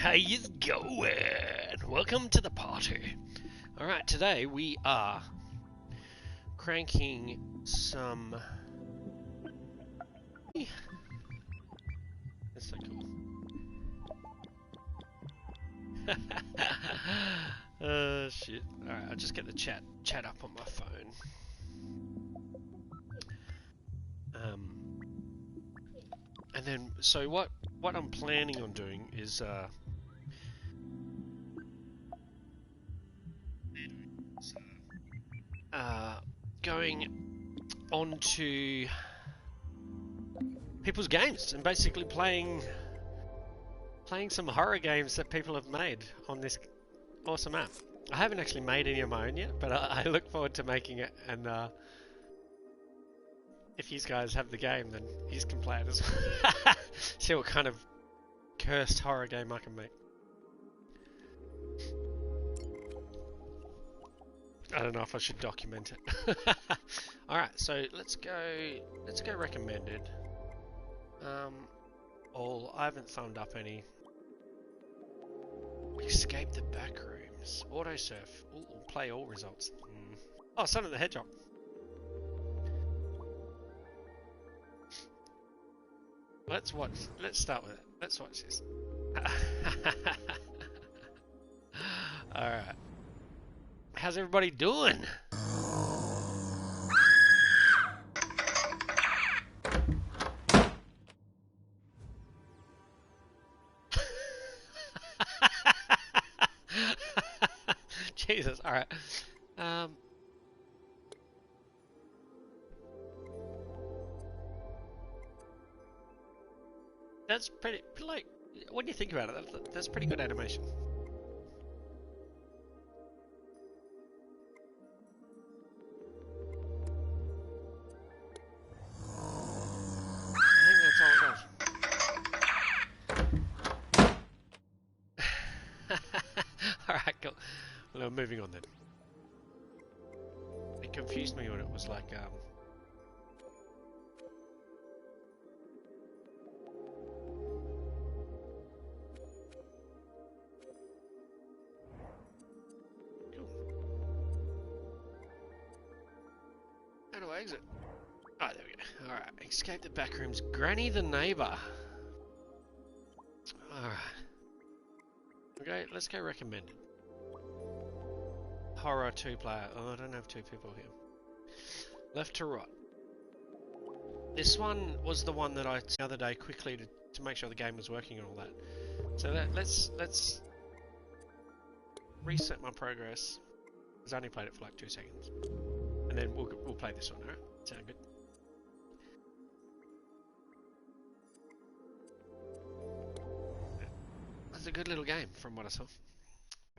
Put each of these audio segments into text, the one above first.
How you going? Welcome to the party. Alright, today we are cranking some... That's so cool. Shit. Alright, I'll just get the chat up on my phone. And then, so what I'm planning on doing is, going on to people's games and basically playing some horror games that people have made on this awesome app. I haven't actually made any of my own yet, but I look forward to making it, and if you guys have the game, then you can play it as well. See what kind of cursed horror game I can make. I don't know if I should document it. Alright, so let's go recommended. I haven't thumbed up any. Escape the backrooms. Autosurf. Ooh, play all results. Oh, Sonic the Hedgehog. Let's start with it. Let's watch this. Alright. How's everybody doing? Jesus, alright. That's pretty, like, when you think about it, that's pretty good animation. I think that's all it does. Alright, cool. Well, moving on then. It confused me when it was like, exit. Oh, there we go. Alright, escape the backrooms. Granny the neighbor. Alright. Okay, let's go recommended. Horror 2-player. Oh, I don't have 2 people here. Left to right. This one was the one that I the other day quickly to make sure the game was working and all that. So let's reset my progress. Because I only played it for like 2 seconds. And then we'll play this one, alright? Sound good? It's a good little game from what I saw.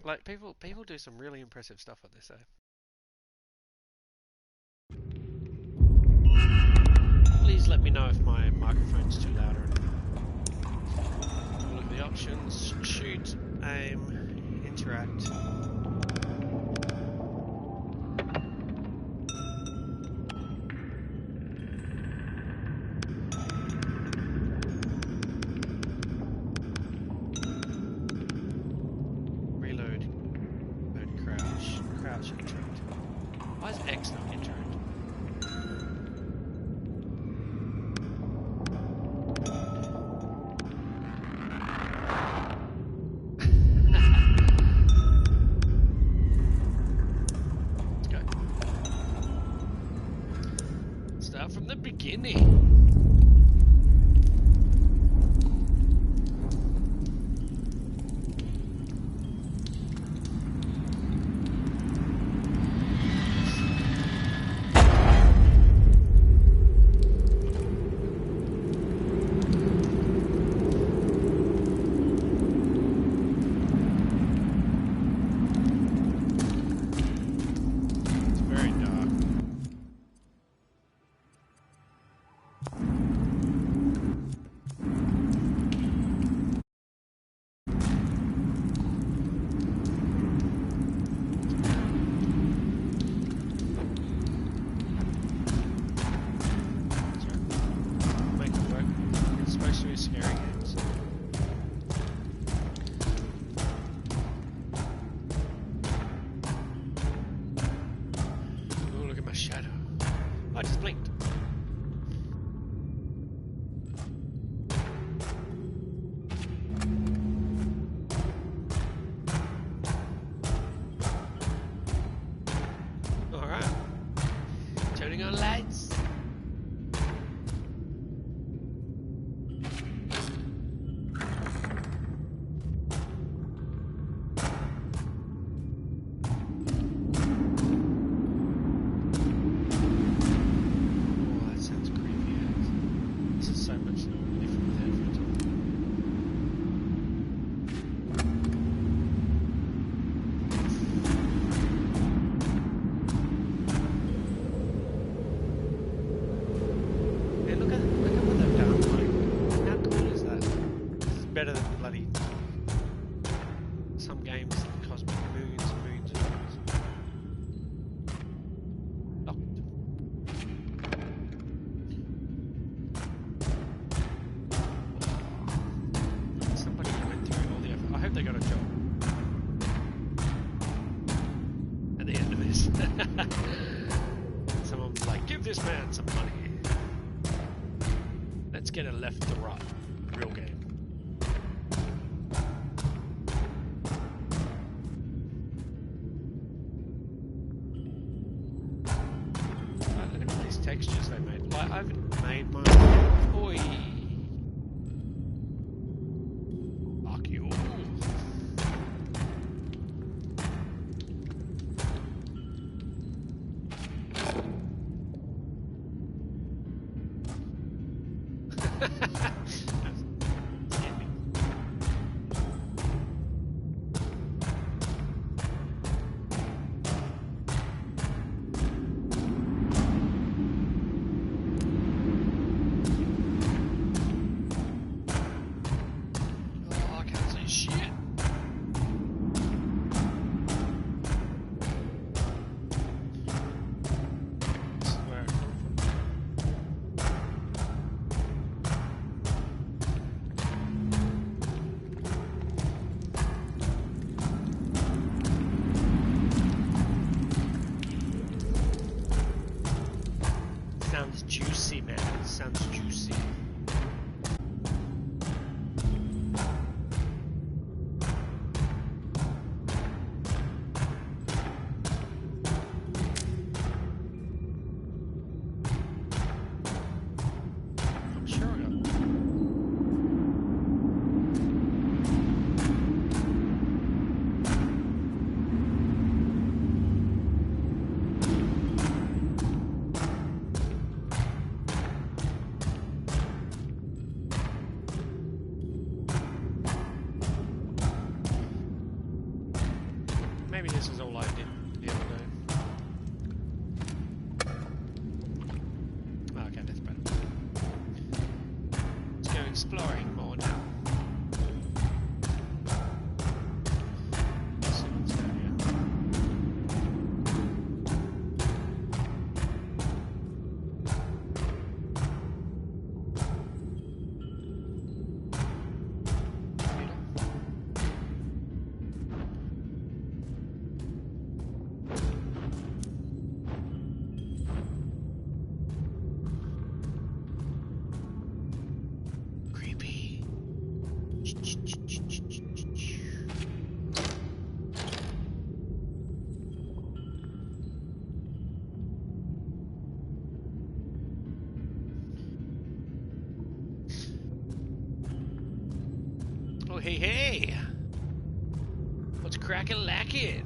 Like, people do some really impressive stuff with this, Please let me know if my microphone's too loud or anything. Look at the options: shoot, aim, interact. Interact. Why is X not interact? Let's go. Start from the beginning. hope they got a job at the end of this. Someone was like, give this man some money. Let's get a left to right. Real game. Look at all these textures they made. Like, I haven't made my Oi. Fuck you. Sounds juicy, man. It sounds juicy. I'm sure I got maybe this is all I did the other day. Okay, that's better. Let's go exploring more now. Let's see what's down here. Oh, hey, hey! What's crackin' lackin'?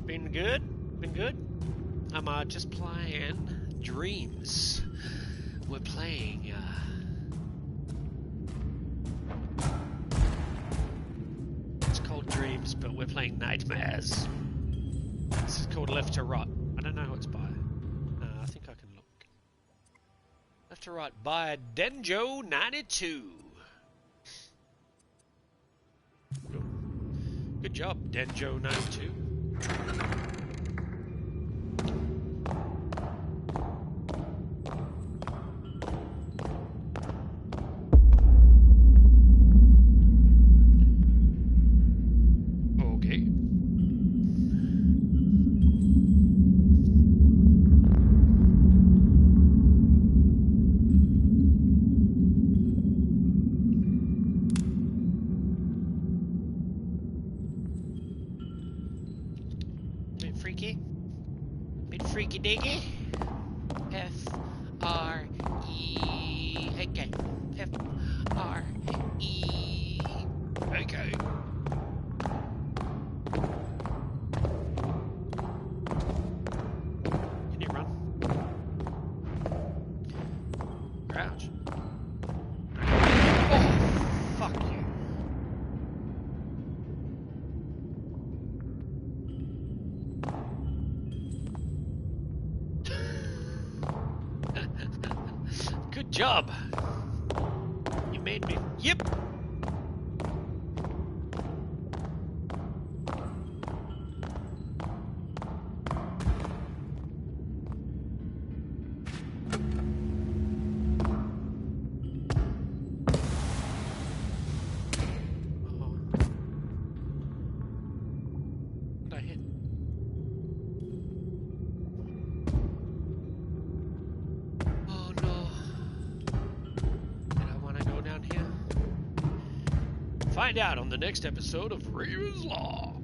Been good? Been good? I'm just playing Dreams. We're playing it's called Dreams, but we're playing Nightmares. This is called Left to Right. I don't know who it's by. I think I can look. Left to Right by Denjo92. Good job, Denjo92. Bit freaky diggy. F-R-E. Okay. F-R-E. Okay. Can you run? Crouch. Oh, fuck you. Good job. You made me. Yep. Find out on the next episode of Reaver's Law.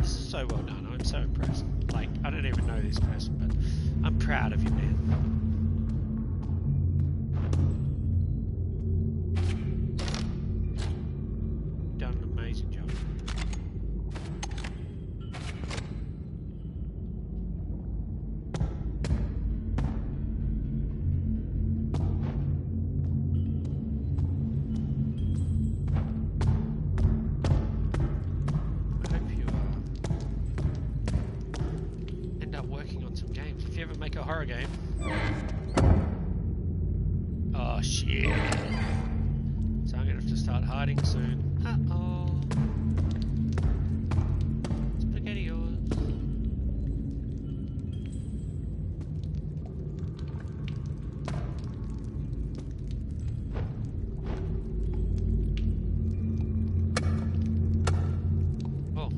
So well done. I'm so impressed. Like, I don't even know this person, but I'm proud of you, man. You've done an amazing job. Horror game. Oh shit. So I'm gonna have to start hiding soon. Uh-oh. SpaghettiOs. Oh.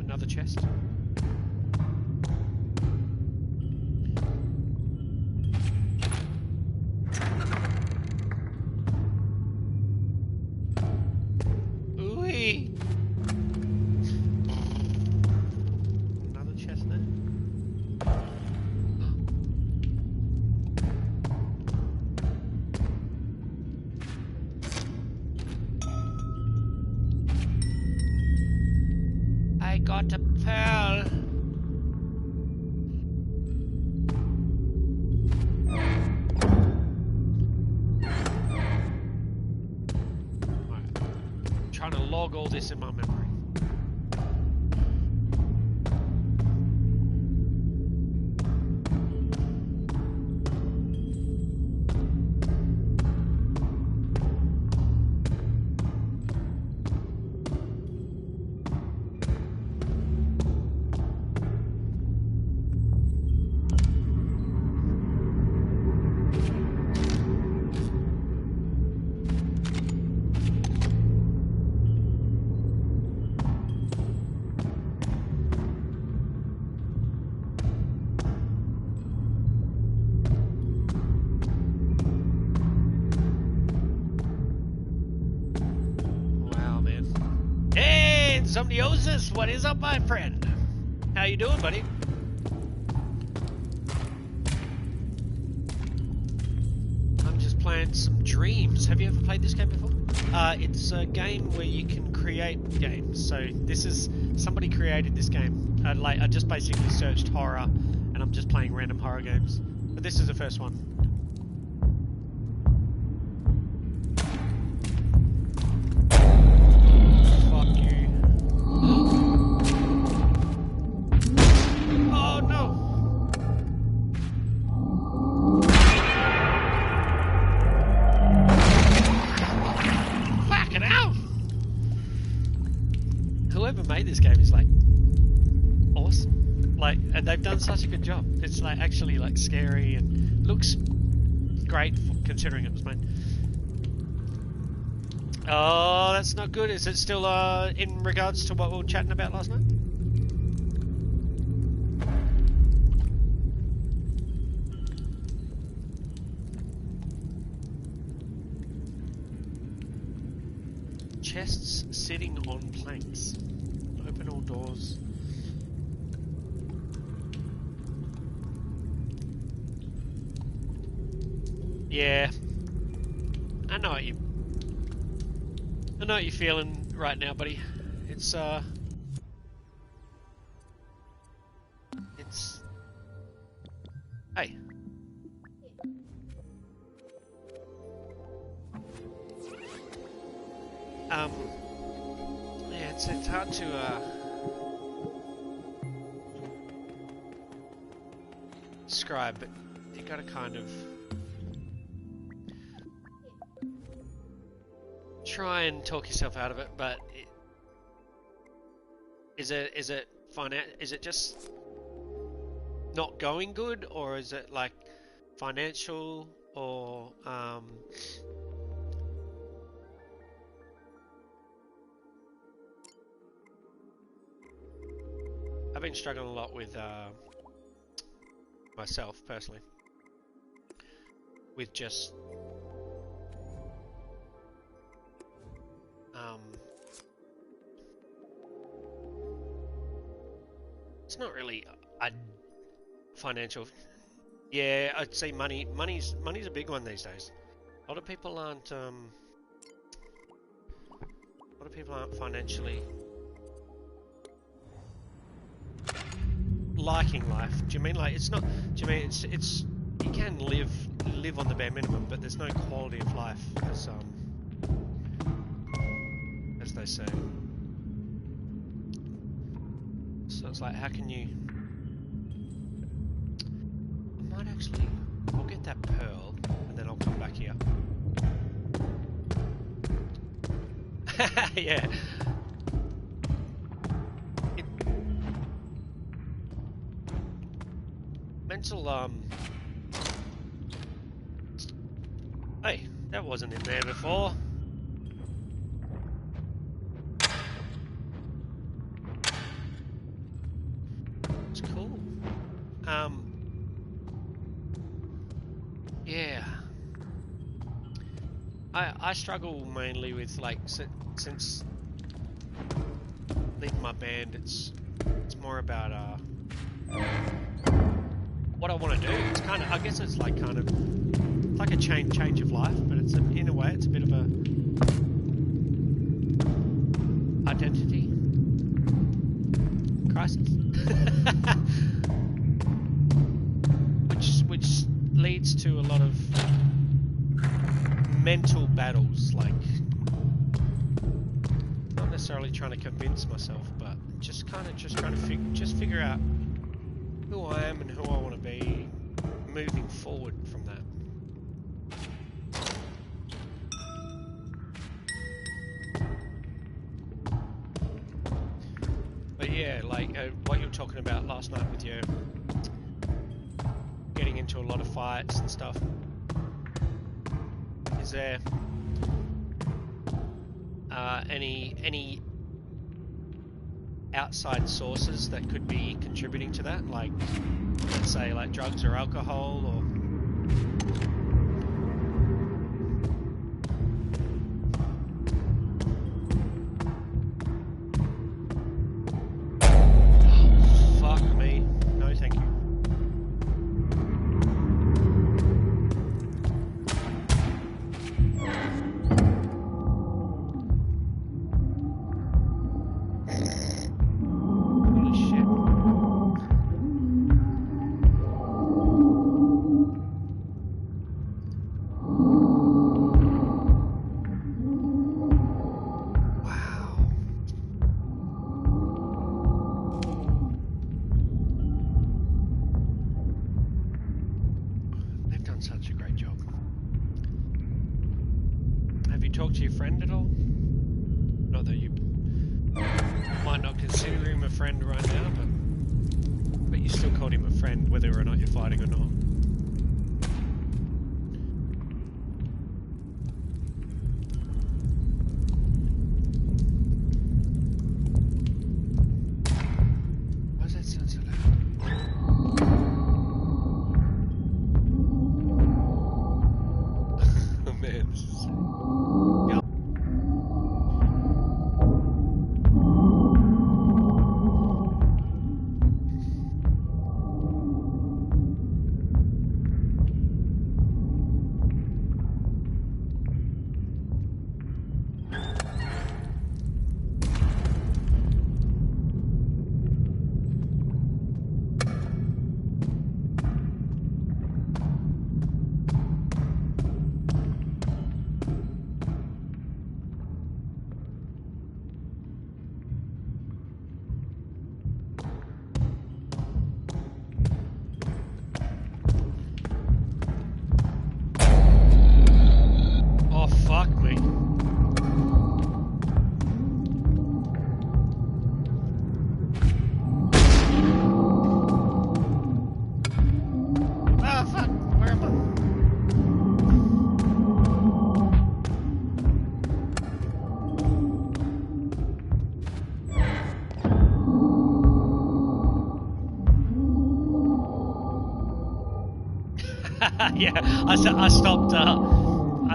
Another chest. Got a pearl. Right. I'm trying to log all this in my memory. Zombiosis, what is up, my friend? How you doing, buddy? I'm just playing some Dreams. Have you ever played this game before? It's a game where you can create games. So this is somebody created this game. I just basically searched horror, and I'm just playing random horror games. But this is the first one. And they've done such a good job. It's like actually like scary and looks great considering it was made. Oh, that's not good. Is it still in regards to what we were chatting about last night? Chests sitting on planks. Open all doors. Yeah. I know what you're feeling right now, buddy. It's hey. Yeah, it's hard to describe, but you gotta kind of try and talk yourself out of it. But is it just not going good, or is it like financial, or I've been struggling a lot with myself personally with just it's not really a financial. Yeah, I'd say money's a big one these days. A lot of people aren't financially liking life. Do you mean like it's not? Do you mean it's you can live on the bare minimum, but there's no quality of life as they say. So it's like, how can you? I'll get that pearl and then I'll come back here. Yeah. Mental, hey, that wasn't in there before. It's cool. Yeah. I struggle mainly with, like, since leaving my band, it's more about, what I want to do. It's kind of, I guess it's like kind of like a change of life, but it's in a way it's a bit of a identity crisis, which leads to a lot of mental battles, like not necessarily trying to convince myself, but just kind of trying to figure out who I am and who I want to be moving forward from that. But yeah, like what you were talking about last night with your getting into a lot of fights and stuff. Is there any outside sources that could be contributing to that, like let's say like drugs or alcohol, or fuck me, no thank you. To your friend at all? Not that you might not consider him a friend right now, but you still called him a friend whether or not you're fighting or not. Why does that sound so loud? Oh man, this is sick. Yeah, I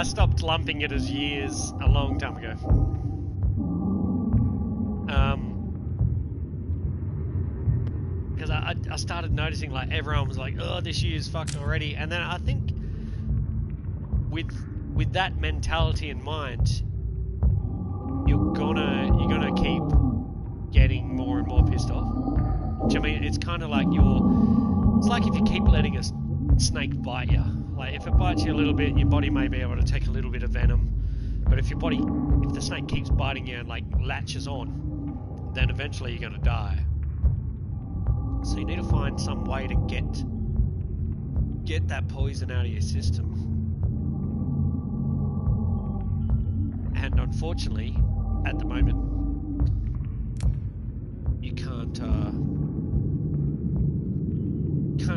stopped lumping it as years a long time ago. Because I started noticing like everyone was like, oh, this year's fucked already, and then I think with that mentality in mind, you're gonna keep getting more and more pissed off. Do you mean it's kind of like it's like if you keep letting a snake bite you. Like if it bites you a little bit, your body may be able to take a little bit of venom, but if the snake keeps biting you and like latches on, then eventually you're gonna die. So you need to find some way to get that poison out of your system. And unfortunately, at the moment, you can't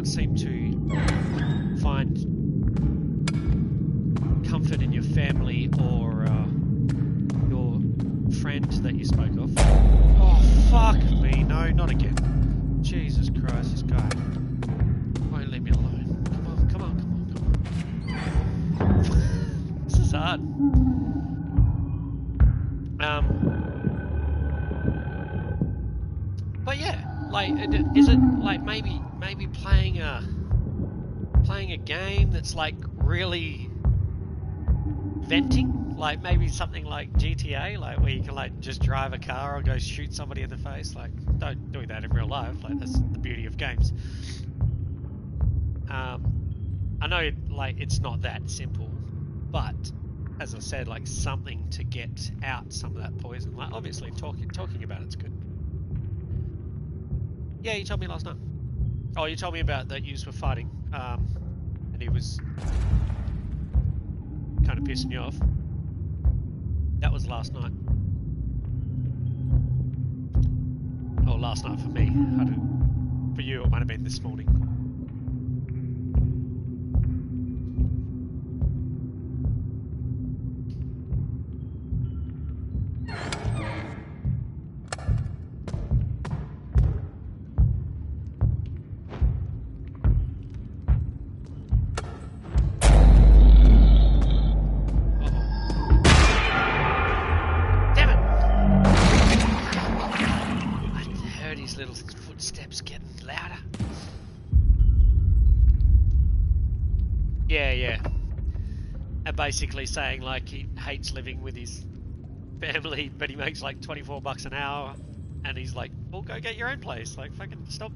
seem to find comfort in your family or your friend that you spoke of. Oh, fuck me. No, not again. Jesus Christ, this guy won't leave me alone. Come on. This is hard. But yeah, like, is it like maybe playing a game that's like really venting, like maybe something like GTA, like where you can like just drive a car or go shoot somebody in the face. Like, don't do that in real life. Like, that's the beauty of games. I know like it's not that simple, but as I said, like something to get out some of that poison. Like obviously talking about it's good. Yeah, you told me last night. Oh, you told me about that you were fighting, and he was kind of pissing you off. That was last night. Oh, last night for me. For you, it might have been this morning. Basically saying like he hates living with his family, but he makes like $24 an hour, and he's like, well, go get your own place. Like, fucking stop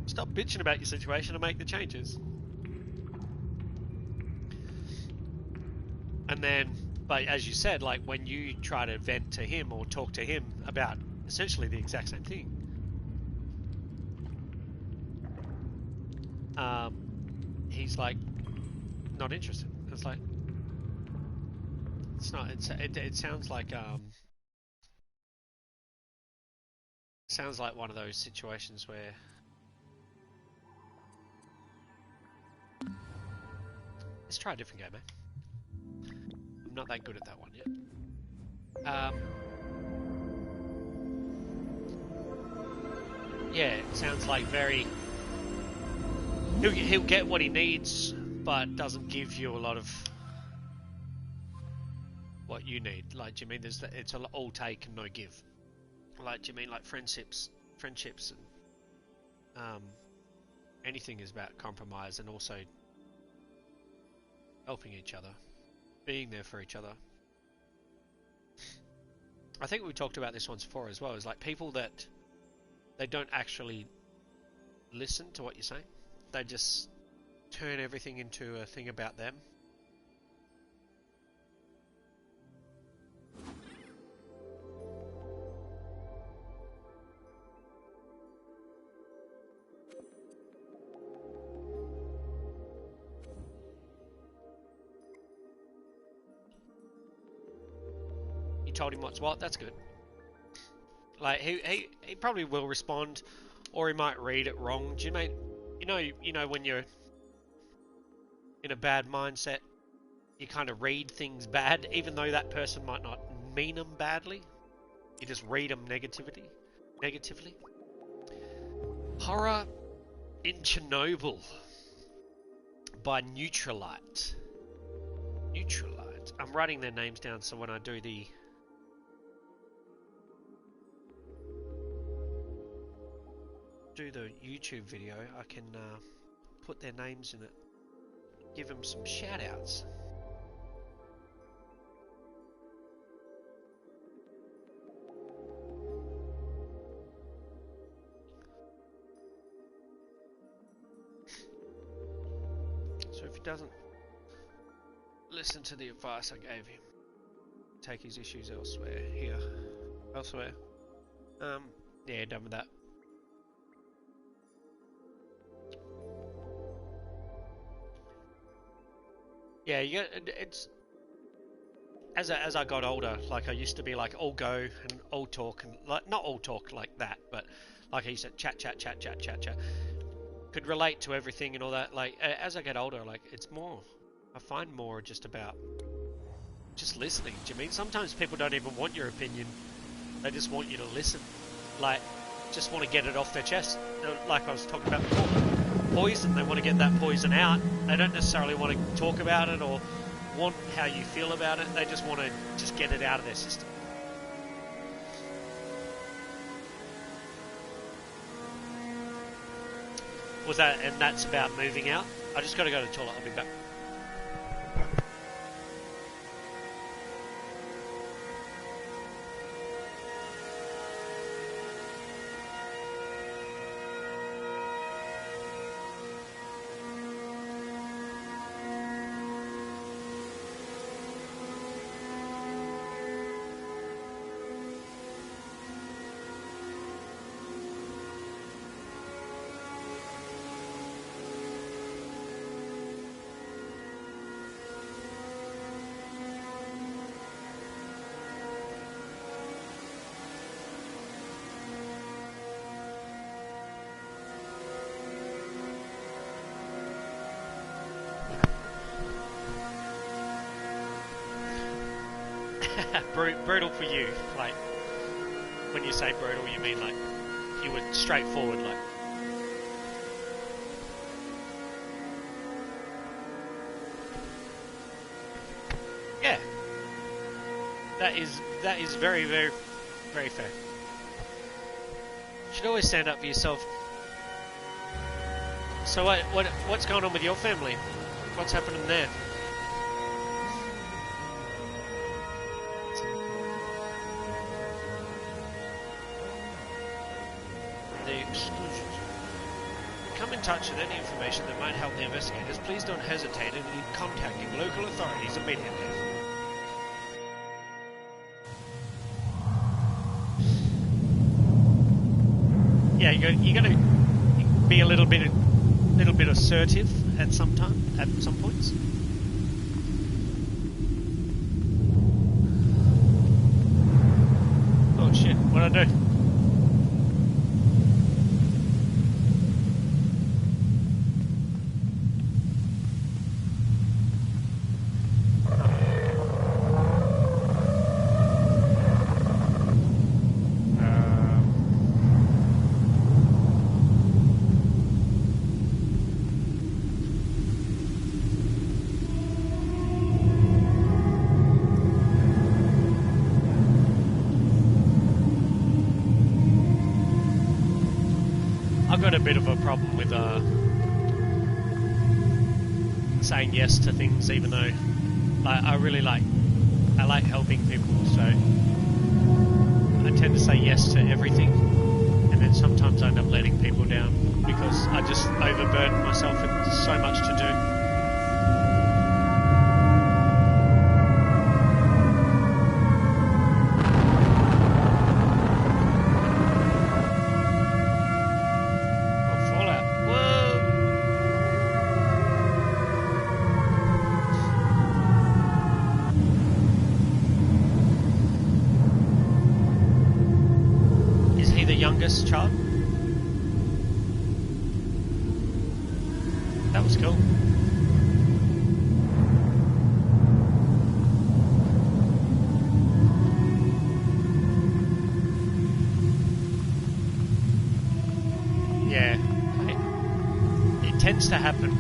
bitching about your situation and make the changes. And then, but as you said, like when you try to vent to him or talk to him about essentially the exact same thing, he's like not interested. It's like, it's not. It sounds like one of those situations where let's try a different game, eh? I'm not that good at that one yet. Yeah, it sounds like very. He'll get what he needs, but doesn't give you a lot of what you need. Like, do you mean it's all take and no give? Like, do you mean like friendships and anything is about compromise and also helping each other, being there for each other. I think we talked about this once before as well. Is like people that they don't actually listen to what you're saying. They just turn everything into a thing about them. You told him what's what. That's good. Like he probably will respond, or he might read it wrong. Do you mean you know when you're in a bad mindset, you kind of read things bad, even though that person might not mean them badly. You just read them negatively. Horror in Chernobyl by Neutralite. Neutralite. I'm writing their names down so when I do the YouTube video, I can put their names in it. Give them some shout outs. So if he doesn't listen to the advice I gave him, take his issues elsewhere. Elsewhere. Yeah, done with that. Yeah, it's as I got older, like I used to be like all go and all talk and like not all talk like that, but like I used to chat. Could relate to everything and all that. Like as I get older, like it's more. I find more just about just listening. Do you mean sometimes people don't even want your opinion? They just want you to listen. Like just want to get it off their chest. Like I was talking about before. Poison, they want to get that poison out. They don't necessarily want to talk about it or want how you feel about it. They just want to just get it out of their system. Was that, and that's about moving out? I just got to go to the toilet. I'll be back. Brutal for you, like when you say brutal you mean like you were straightforward, like yeah, that is very very very fair. You should always stand up for yourself. So what's going on with your family? What's happening there? Touch with any information that might help the investigators, please don't hesitate in contacting local authorities immediately. Yeah, you got to be a little bit assertive at some points. Oh shit! What'd I do? Got a bit of a problem with saying yes to things, even though I like helping people, so I tend to say yes to everything, and then sometimes I end up letting people down because I just overburden myself with so much to do. Child. That was cool. Yeah, it tends to happen.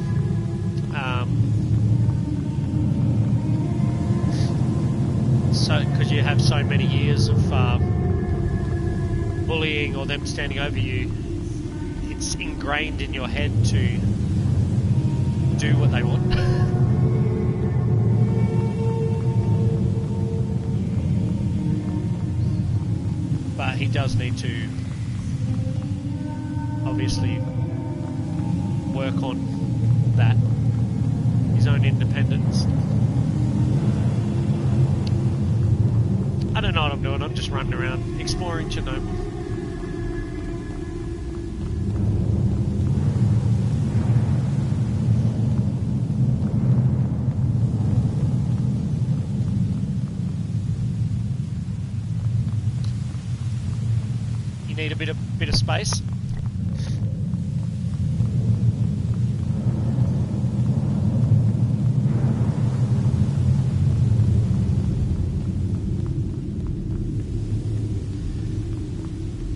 you have so many years of bullying or them standing over you, it's ingrained in your head to do what they want. But he does need to obviously work on that, his own independence. I don't know what I'm doing, I'm just running around exploring Chernobyl. You need a bit of space.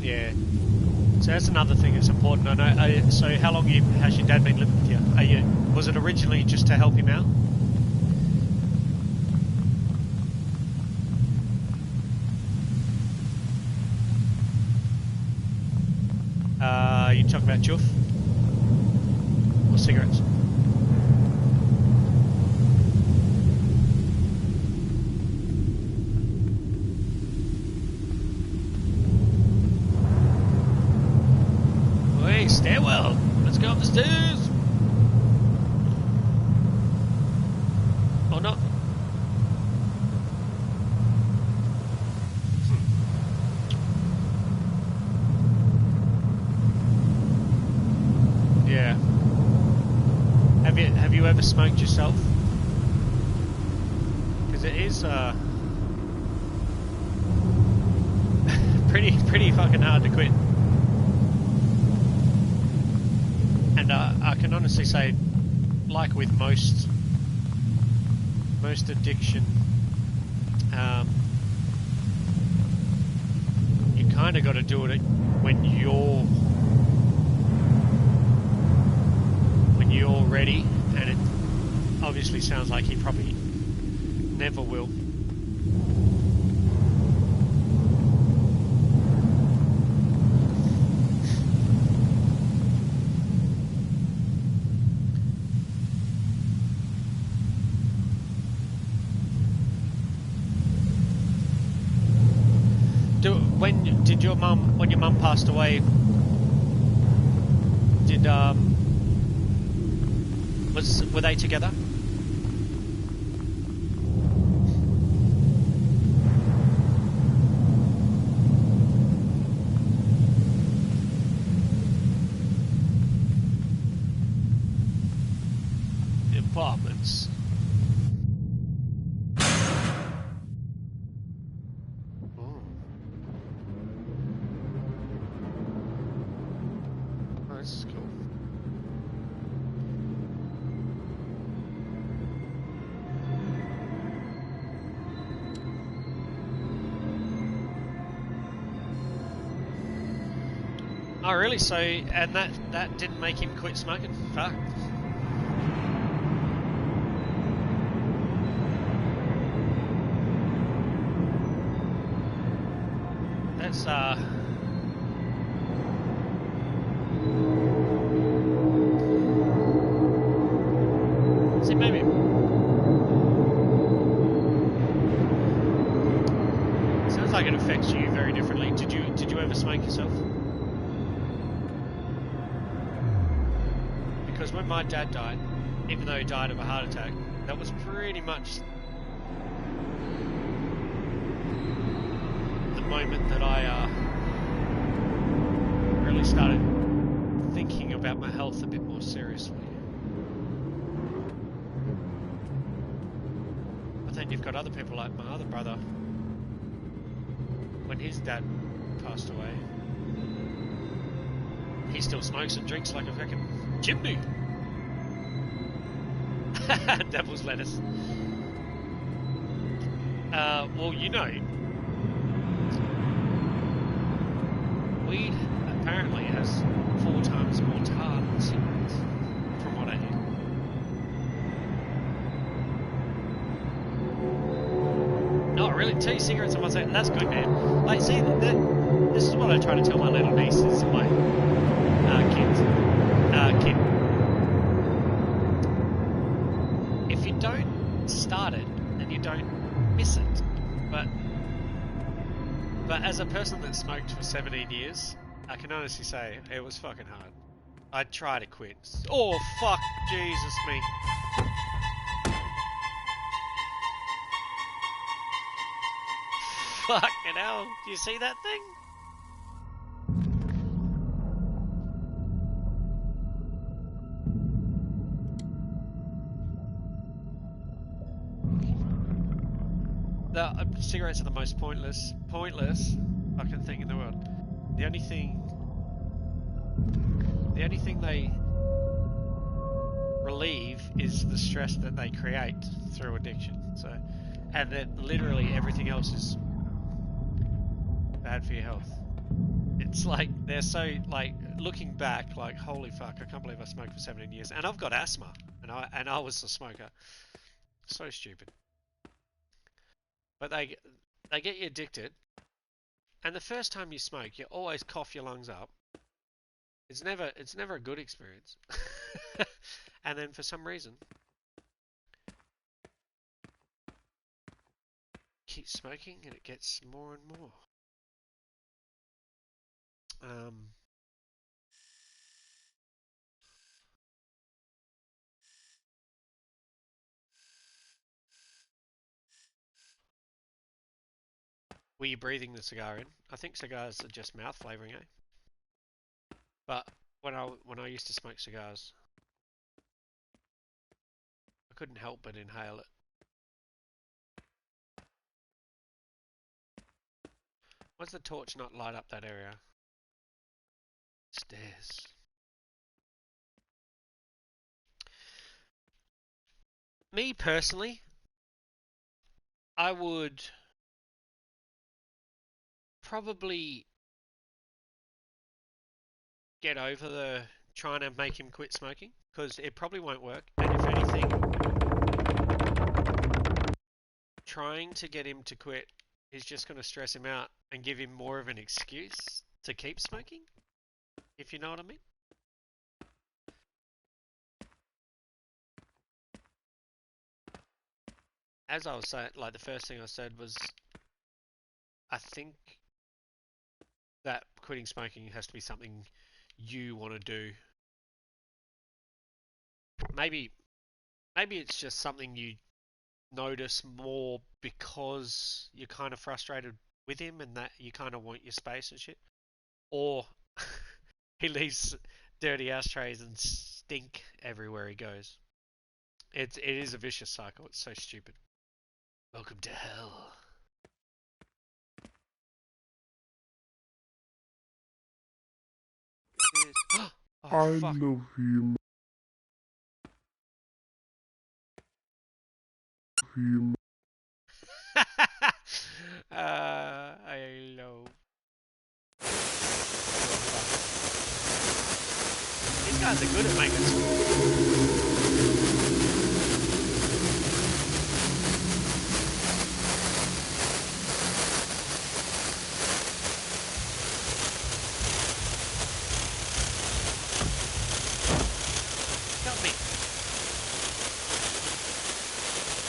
Yeah. So that's another thing that's important. I know. So how long has your dad been living with you? Was it originally just to help him out? You talking about chuff? Or cigarettes? Hey, stairwell! Let's go up the stairs! Or not? Yeah. Have you ever smoked yourself? Because it is pretty fucking hard to quit. And I can honestly say, like with most addiction, you kind of got to do it when you're ready, and it obviously sounds like he probably never will. When your mum passed away, were they together? Apartments. Oh really? So, and that didn't make him quit smoking? Fuck. That's see, maybe sounds like it affects you very differently. Did you ever smoke yourself? Because when my dad died, even though he died of a heart attack, that was pretty much the moment that I really started thinking about my health a bit more seriously. But then you've got other people like my other brother. When his dad passed away, he still smokes and drinks like a fucking chimney. Devil's lettuce. Well, you know, weed apparently has 4 times more tar than cigarettes, from what I hear. Oh, really? 2 cigarettes in 1 second. That's good, man. Like, see, this is what I try to tell my little nieces, my kid. If you don't start it, then you don't miss it. But as a person that smoked for 17 years, I can honestly say it was fucking hard. I'd try to quit. Oh, fuck, Jesus me. Fucking hell, do you see that thing? The cigarettes are the most pointless fucking thing in the world. The only thing they relieve is the stress that they create through addiction. So, and then literally everything else is bad for your health. It's like they're so, like, looking back, like, holy fuck, I can't believe I smoked for 17 years, and I've got asthma, and I was a smoker. So stupid. But they get you addicted, and the first time you smoke, you always cough your lungs up. It's never a good experience. And then for some reason, keep smoking and it gets more and more. Were you breathing the cigar in? I think cigars are just mouth flavoring, eh? But when I used to smoke cigars, I couldn't help but inhale it. Why does the torch not light up that area? Stairs. Me personally, I would probably get over the trying to make him quit smoking, because it probably won't work. And if anything, trying to get him to quit is just going to stress him out and give him more of an excuse to keep smoking, if you know what I mean. As I was saying, like, the first thing I said was, I think that quitting smoking has to be something you want to do. Maybe it's just something you notice more because you're kind of frustrated with him and that you kind of want your space and shit. Or he leaves dirty ashtrays and stink everywhere he goes. It is a vicious cycle. It's so stupid. Welcome to hell. Oh, I fuck. love him. I love. These guys are good at making Got me.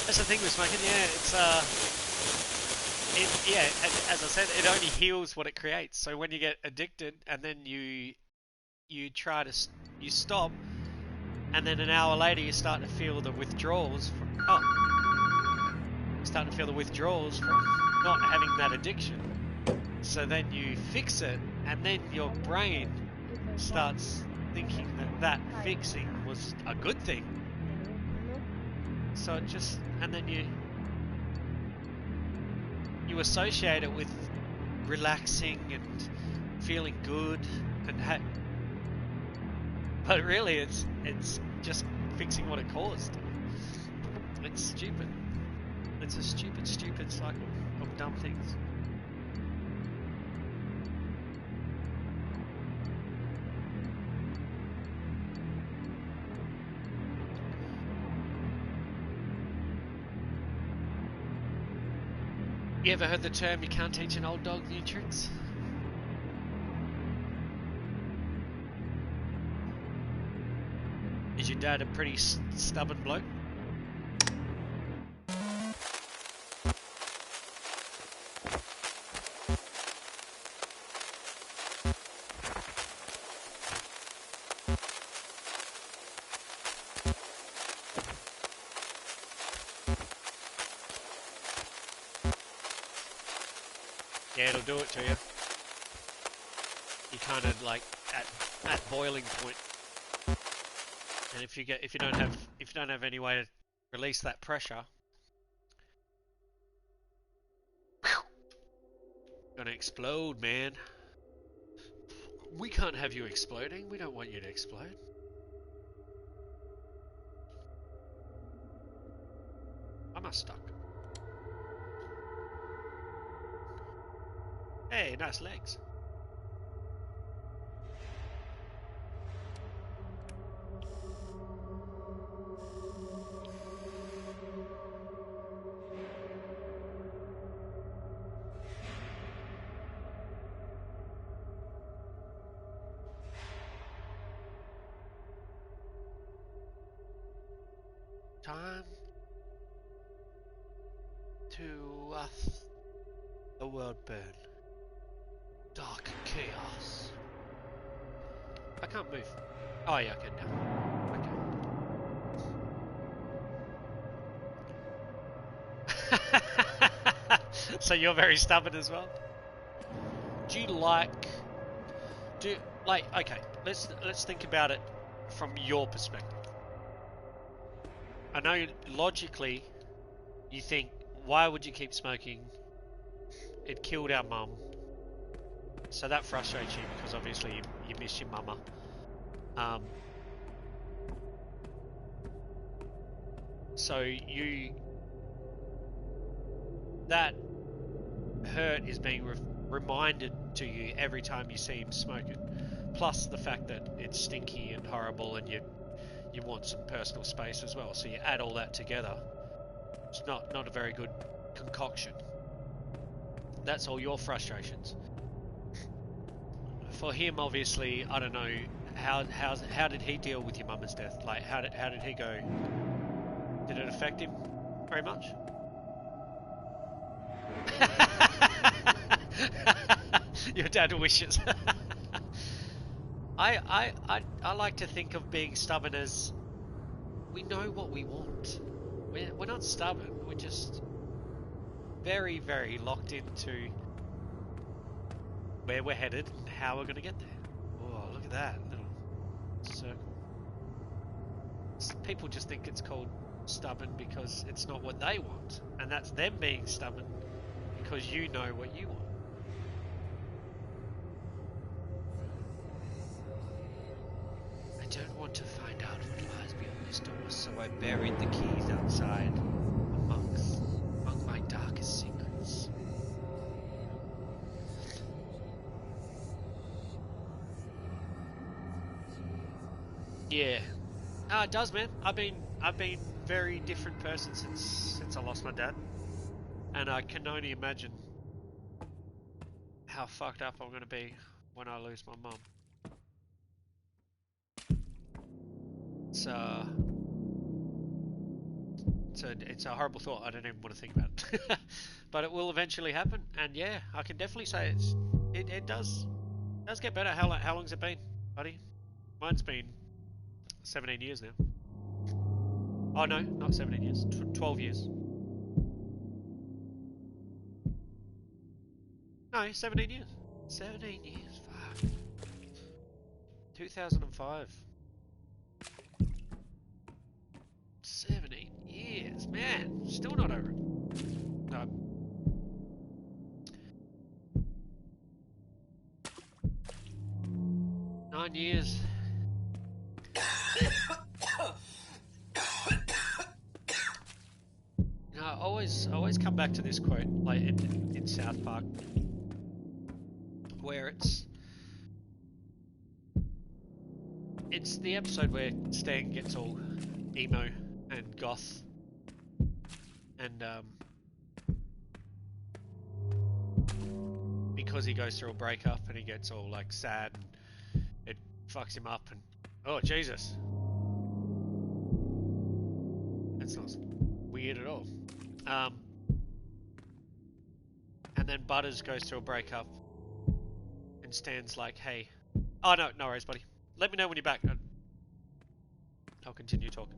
That's the thing with smoking, yeah, as I said, it only heals what it creates. So when you get addicted and then you try to you stop, and then an hour later you start to feel the withdrawals from not having that addiction. So then you fix it, and then your brain starts thinking that fixing was a good thing. So it just, and then you associate it with relaxing and feeling good, and but really it's just fixing what it caused. It's stupid. It's a stupid cycle of dumb things. You ever heard the term, you can't teach an old dog new tricks? Is your dad a pretty stubborn bloke? Yeah, it'll do it to you. You kind of like at boiling point, and if you don't have any way to release that pressure, gonna explode, man. We can't have you exploding. We don't want you to explode. Am I stuck? Hey, nice legs. Time to let the world burn. Dark chaos. I can't move. Oh yeah, I can now. Okay. So you're very stubborn as well? Do you like... okay, let's think about it from your perspective. I know logically you think, why would you keep smoking? It killed our mum. So that frustrates you because obviously you miss your mama. So that hurt is being reminded to you every time you see him smoking. Plus the fact that it's stinky and horrible, and you want some personal space as well. So you add all that together. It's not a very good concoction. That's all your frustrations. For him, obviously, I don't know how did he deal with your mama's death? Like how did he go? Did it affect him very much? Your dad wishes. I like to think of being stubborn as we know what we want. We're not stubborn. We're just very, very locked into where we're headed and how we're going to get there. Oh, look at that little circle. People just think it's called stubborn because it's not what they want, and that's them being stubborn because you know what you want. I don't want to find out what lies beyond this door, so I buried the keys outside among my darkest secrets. Yeah. It does, man. I've been very different person since I lost my dad, and I can only imagine how fucked up I'm gonna be when I lose my mum. It's a horrible thought. I don't even want to think about it, but it will eventually happen. And yeah, I can definitely say it does get better. How long's it been, buddy? Mine's been 17 years now. Oh no, not 17 years. 12 years. No, 17 years. 17 years. Fuck. 2005. 17 years, man. Still not over it. No. Nine years. I always come back to this quote, like in South Park, where it's the episode where Stan gets all emo and goth, and because he goes through a breakup and he gets all like sad and it fucks him up and oh Jesus, that's not weird at all. And then Butters goes through a breakup and Stan's like, hey, oh no, no worries, buddy. Let me know when you're back. I'll continue talking.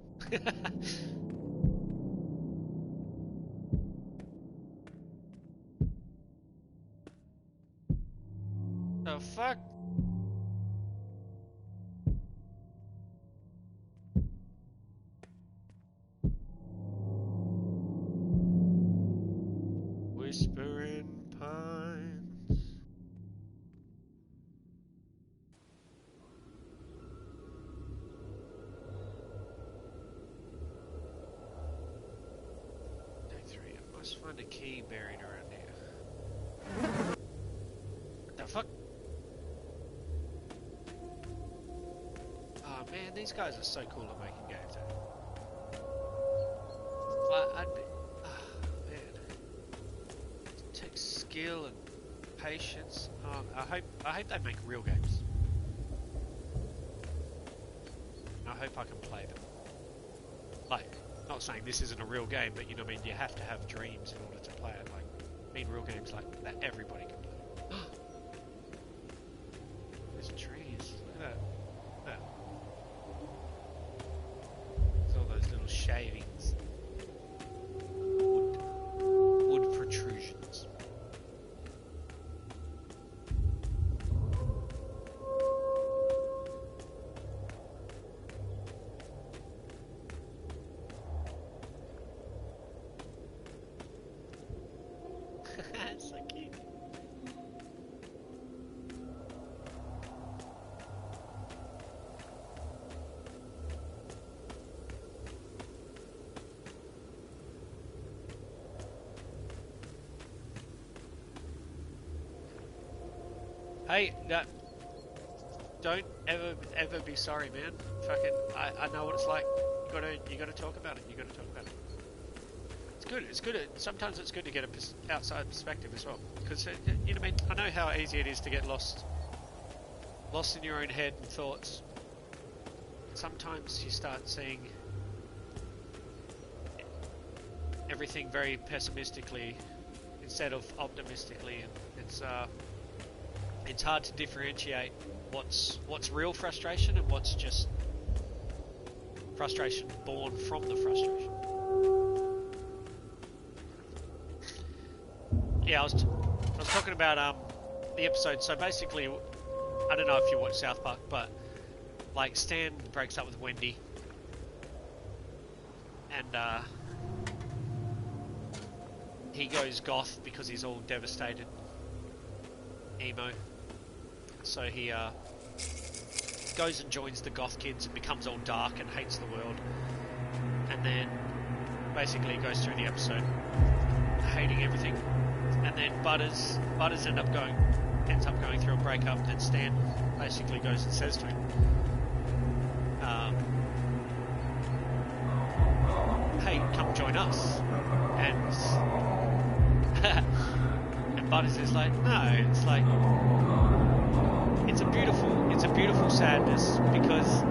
The fuck? Whispering Pines. Day 3. I must find a key buried around here. What the fuck? Oh man, these guys are so cool at making games. I'd be... Oh man. It takes skill and patience. I hope they make real games. I hope I can play them. Like, not saying this isn't a real game, but you know what I mean, you have to have dreams in order to play it. Like, I mean real games like that everybody can play. There's trees. Look at that. Look at that. There's all those little shavings. Wood protrusions. So cute. Hey, don't ever be sorry, man. Fucking, I know what it's like. You gotta talk about it. You gotta talk about it. It's good. It's good. Sometimes it's good to get a outside perspective as well, because you know what I mean. I know how easy it is to get lost in your own head and thoughts. Sometimes you start seeing everything very pessimistically instead of optimistically, and it's hard to differentiate what's real frustration and what's just frustration born from the frustration. Yeah, I was talking about the episode. So basically, I don't know if you watch South Park, but like Stan breaks up with Wendy, and he goes goth because he's all devastated, emo. So he goes and joins the goth kids and becomes all dark and hates the world, and then basically goes through the episode hating everything. And then Butters ends up going through a breakup, and Stan basically goes and says to him, "Hey, come join us." And and Butters is like, "No, it's like it's a beautiful sadness, because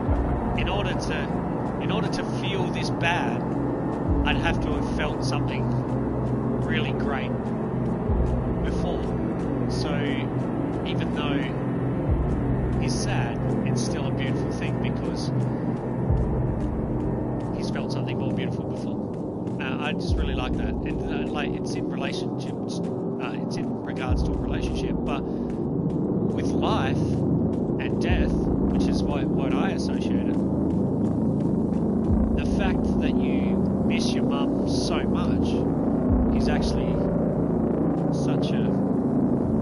in order to feel this bad, I'd have to have felt something really great before. So even though he's sad, it's still a beautiful thing because he's felt something more beautiful before." I just really like that, and like it's in relationships, it's in regards to a relationship, but with life and death, which is what I associate it. The fact that you miss your mum so much is actually such a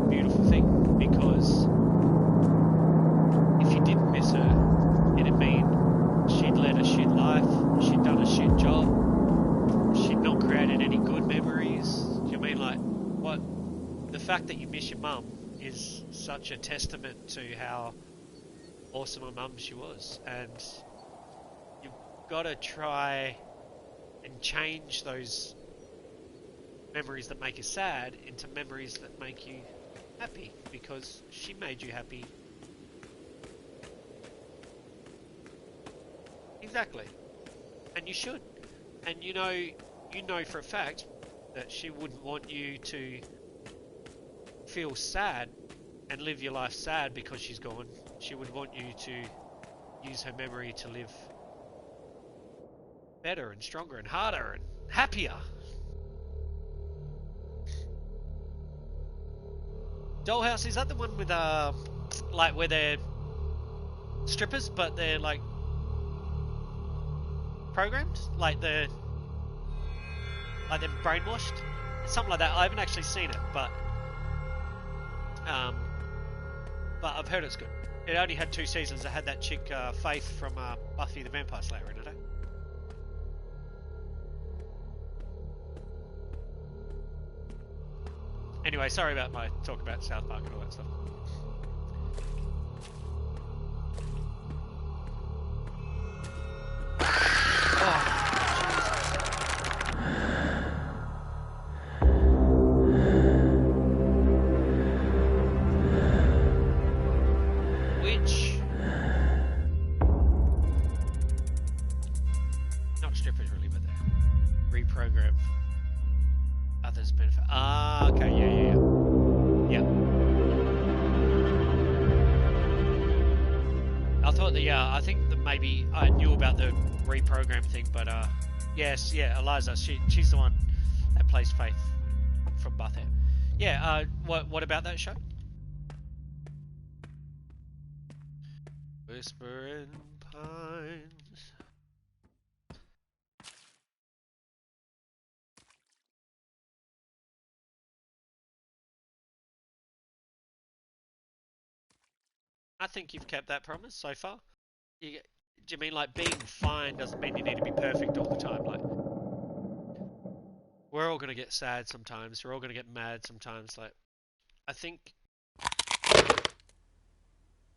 beautiful thing, because if you didn't miss her, it'd mean she'd led a shit life, she'd done a shit job, she'd not created any good memories. Do you know what I mean? Like, what the fact that you miss your mum is such a testament to how awesome a mum she was, and you've got to try and change those memories that make you sad into memories that make you happy because she made you happy. Exactly. And you should. And you know for a fact that she wouldn't want you to feel sad and live your life sad because she's gone. She would want you to use her memory to live better and stronger and harder and happier. Dollhouse, is that the one with like where they're strippers but they're like programmed? Like they're brainwashed? Something like that. I haven't actually seen it, but I've heard it's good. It only had 2 seasons. It had that chick Faith from Buffy the Vampire Slayer in it. Eh? Anyway, sorry about my talk about South Park and all that stuff. Not strippers really, but they reprogram others' benefit. Ah, okay, yeah. I thought that, I think that maybe I knew about the reprogram thing, but yes, Eliza, she's the one that plays Faith from Buffy. Yeah, what about that show? Whispering Pines. I think you've kept that promise so far. Do you mean like being fine doesn't mean you need to be perfect all the time? Like, we're all gonna get sad sometimes. We're all gonna get mad sometimes. Like, I think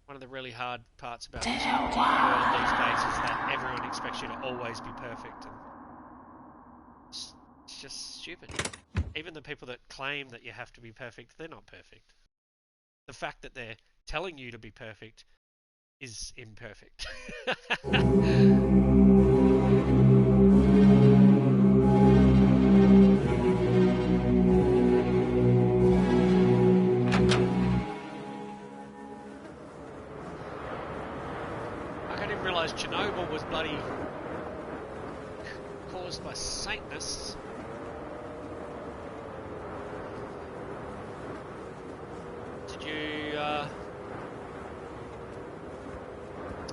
one of the really hard parts about this world these days is that everyone expects you to always be perfect, and it's just stupid. Even the people that claim that you have to be perfect, they're not perfect. The fact that they're telling you to be perfect is imperfect. I didn't realise Chernobyl was bloody caused by Satanists. Did you,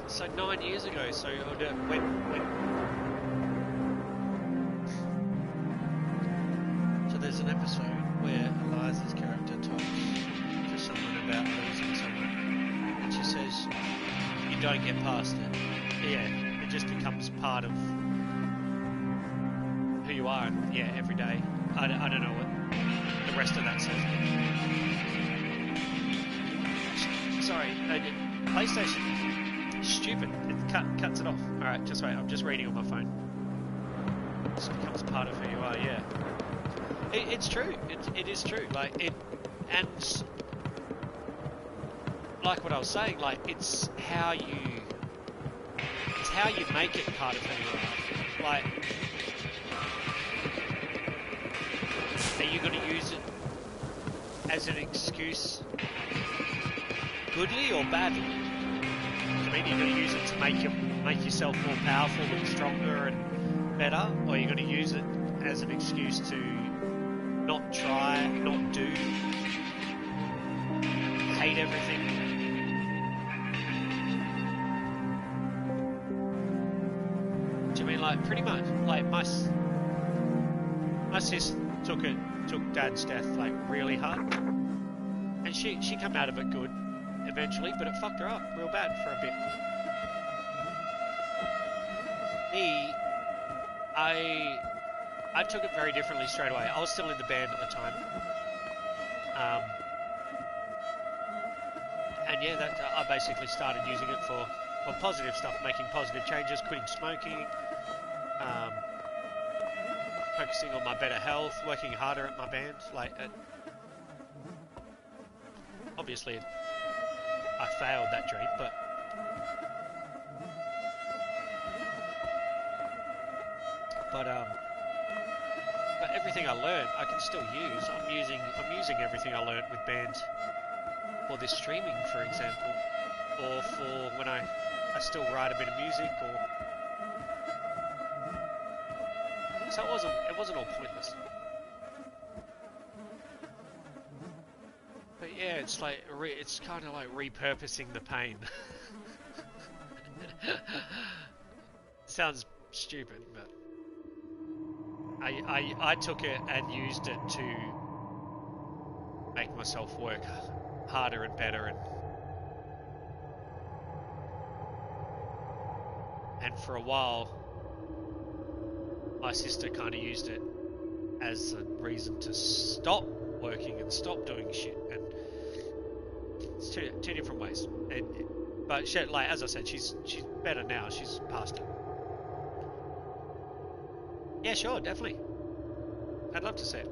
so 9 years ago, so so there's an episode where Eliza's character talks to someone about losing someone, and she says, you don't get past it. Yeah, it just becomes part of who you are, and yeah, every day. I don't know what the rest of that says. Sorry, PlayStation, stupid. It cuts it off. Alright, just wait, I'm just reading on my phone. It just becomes part of who you are, yeah. It's true, it is true, like, and like what I was saying, like, it's how you make it part of who you are. Like, are you going to use it as an excuse goodly or badly? I mean, you're going to use it to make yourself more powerful and stronger and better, or you're going to use it as an excuse to not try, not do, hate everything. Do you mean like pretty much? Like my sis took Dad's death like really hard, and she came out of it good eventually, but it fucked her up real bad for a bit. Me, I took it very differently straight away. I was still in the band at the time, and yeah, I basically started using it for positive stuff, making positive changes, quitting smoking, focusing on my better health, working harder at my band. Like, obviously I failed that dream, but but um but everything I learned I can still use. I'm using everything I learned with band for this streaming, for example, or for when I still write a bit of music, or so it wasn't all pointless. But yeah, it's like it's kind of like repurposing the pain. Sounds stupid, but I took it and used it to make myself work harder and better, and for a while my sister kind of used it as a reason to stop working and stop doing shit, and it's two different ways. But she, like as I said, she's better now. She's past it. Yeah, sure, definitely. I'd love to see it.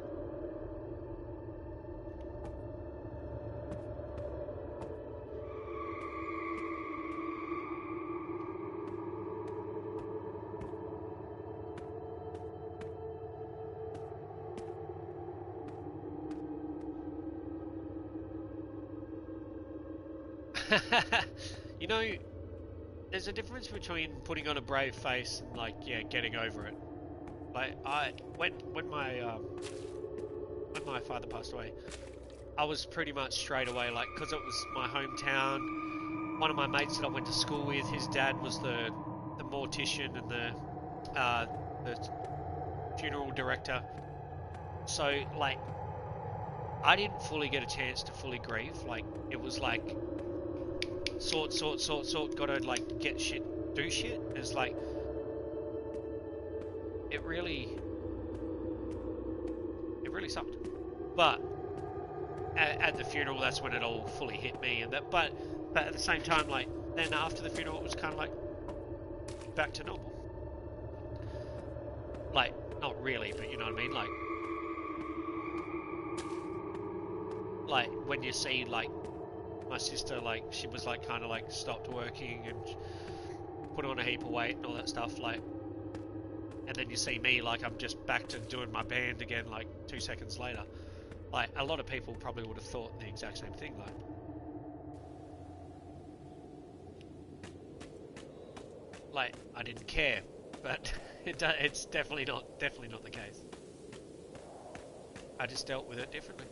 You know, there's a difference between putting on a brave face and like, yeah, getting over it. Like when my father passed away, I was pretty much straight away like, because it was my hometown. One of my mates that I went to school with, his dad was the mortician and the funeral director. So like, I didn't fully get a chance to fully grieve. Like it was like sort, gotta like get shit, do shit. It's like it really sucked. But at the funeral, that's when it all fully hit me, and that. But at the same time, like then after the funeral, it was kind of like back to normal. Like not really, but you know what I mean. Like when you see like my sister, like she was like kind of like stopped working and put on a heap of weight and all that stuff, like, and then you see me like I'm just back to doing my band again like 2 seconds later. Like a lot of people probably would have thought the exact same thing, like I didn't care, but it's definitely not the case. I just dealt with it differently.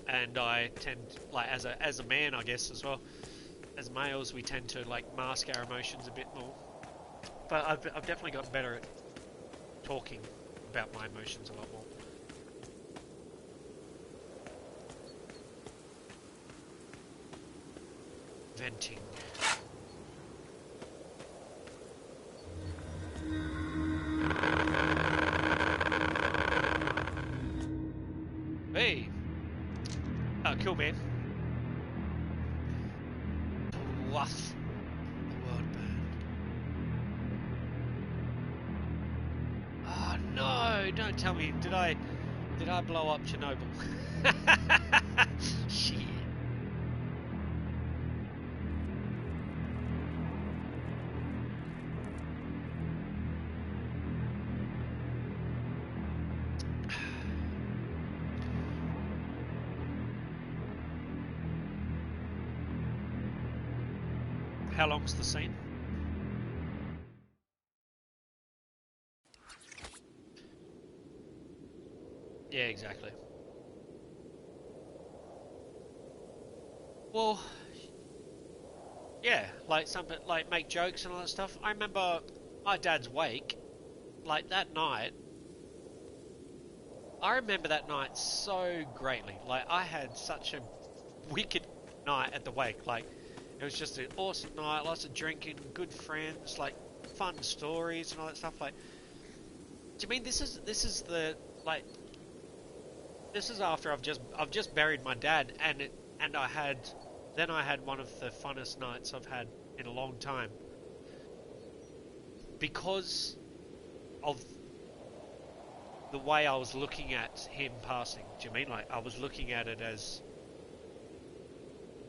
And I tend, like as a man, I guess as well, as males we tend to like mask our emotions a bit more. But I've definitely gotten better at talking about my emotions a lot more. Venting. Hey! Oh, cool, man. Bluff. The word burn. Oh no! Don't tell me. Did I blow up Chernobyl? Shit. How long's the scene? Yeah, exactly. Well, yeah, like something like make jokes and all that stuff. I remember my dad's wake, like that night. I remember that night so greatly. Like I had such a wicked night at the wake. Like it was just an awesome night, lots of drinking, good friends, like fun stories and all that stuff. Like, do you mean this is the like this is after I've just buried my dad, and I had one of the funnest nights I've had in a long time because of the way I was looking at him passing. Do you mean like I was looking at it as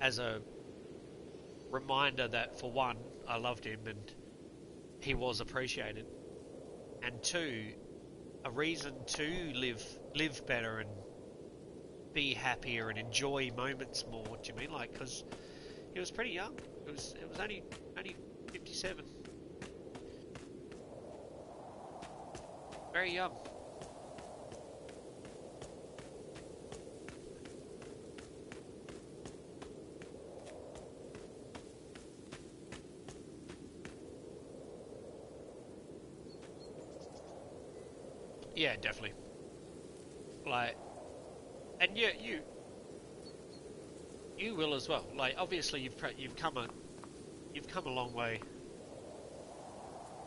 as a reminder that, for one, I loved him and he was appreciated, and two, a reason to live better and be happier and enjoy moments more. Do you mean, like, because he was pretty young? It was only 57, very young. Yeah, definitely. Like, and yeah, you will as well. Like, obviously, you've come a long way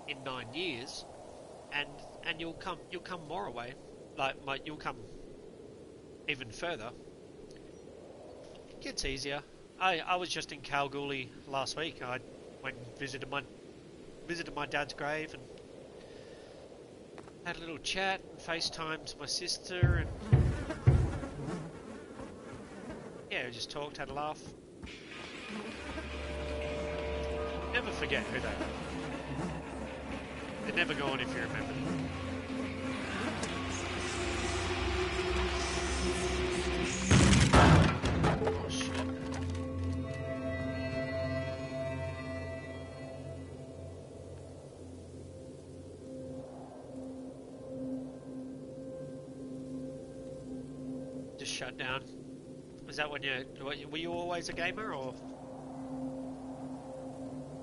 in 9 years, and you'll come more away. Like you'll come even further. It gets easier. I was just in Kalgoorlie last week. I went and visited my dad's grave and had a little chat and FaceTimed my sister, and yeah, we just talked, had a laugh. Never forget who they are. They're never gone if you remember them. Oh shit. Just shut down. Was that when were you always a gamer, or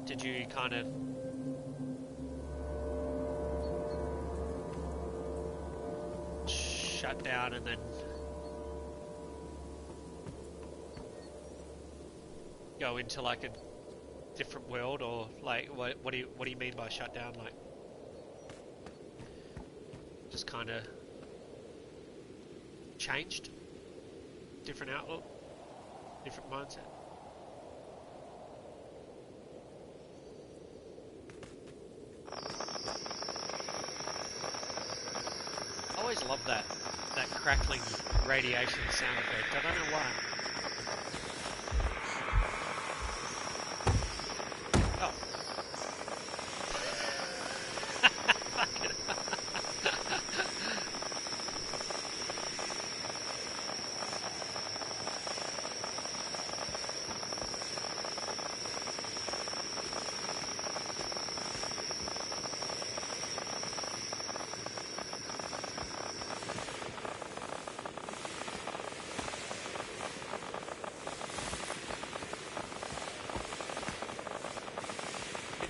did you kind of shut down and then go into like a different world, or like what do you mean by shut down? Like just kind of changed, different outlook, different mindset. I always love that crackling radiation sound effect. I don't know why. Oh.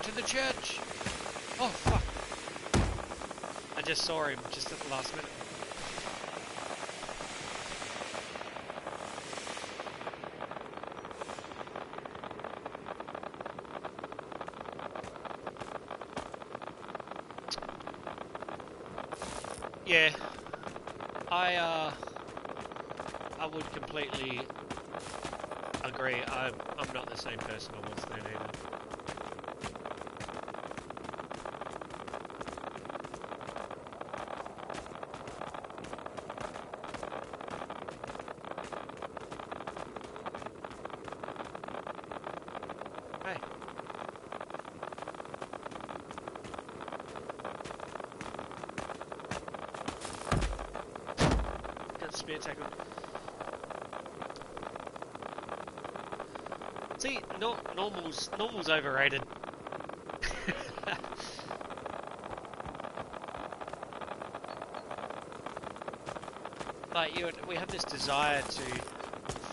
To the church! Oh fuck! I just saw him just at the last minute. Yeah, I would completely agree. I'm not the same person I was then either. Spear tackle. See, normal's overrated. Like we have this desire to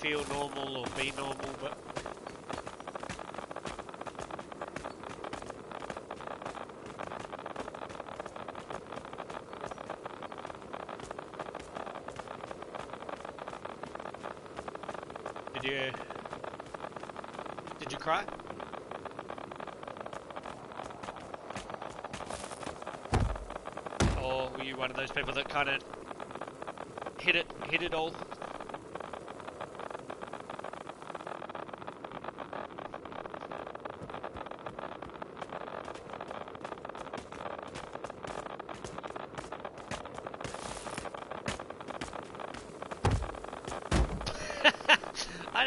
feel normal or be normal, but Did you cry? Or were you one of those people that kind of hit it all?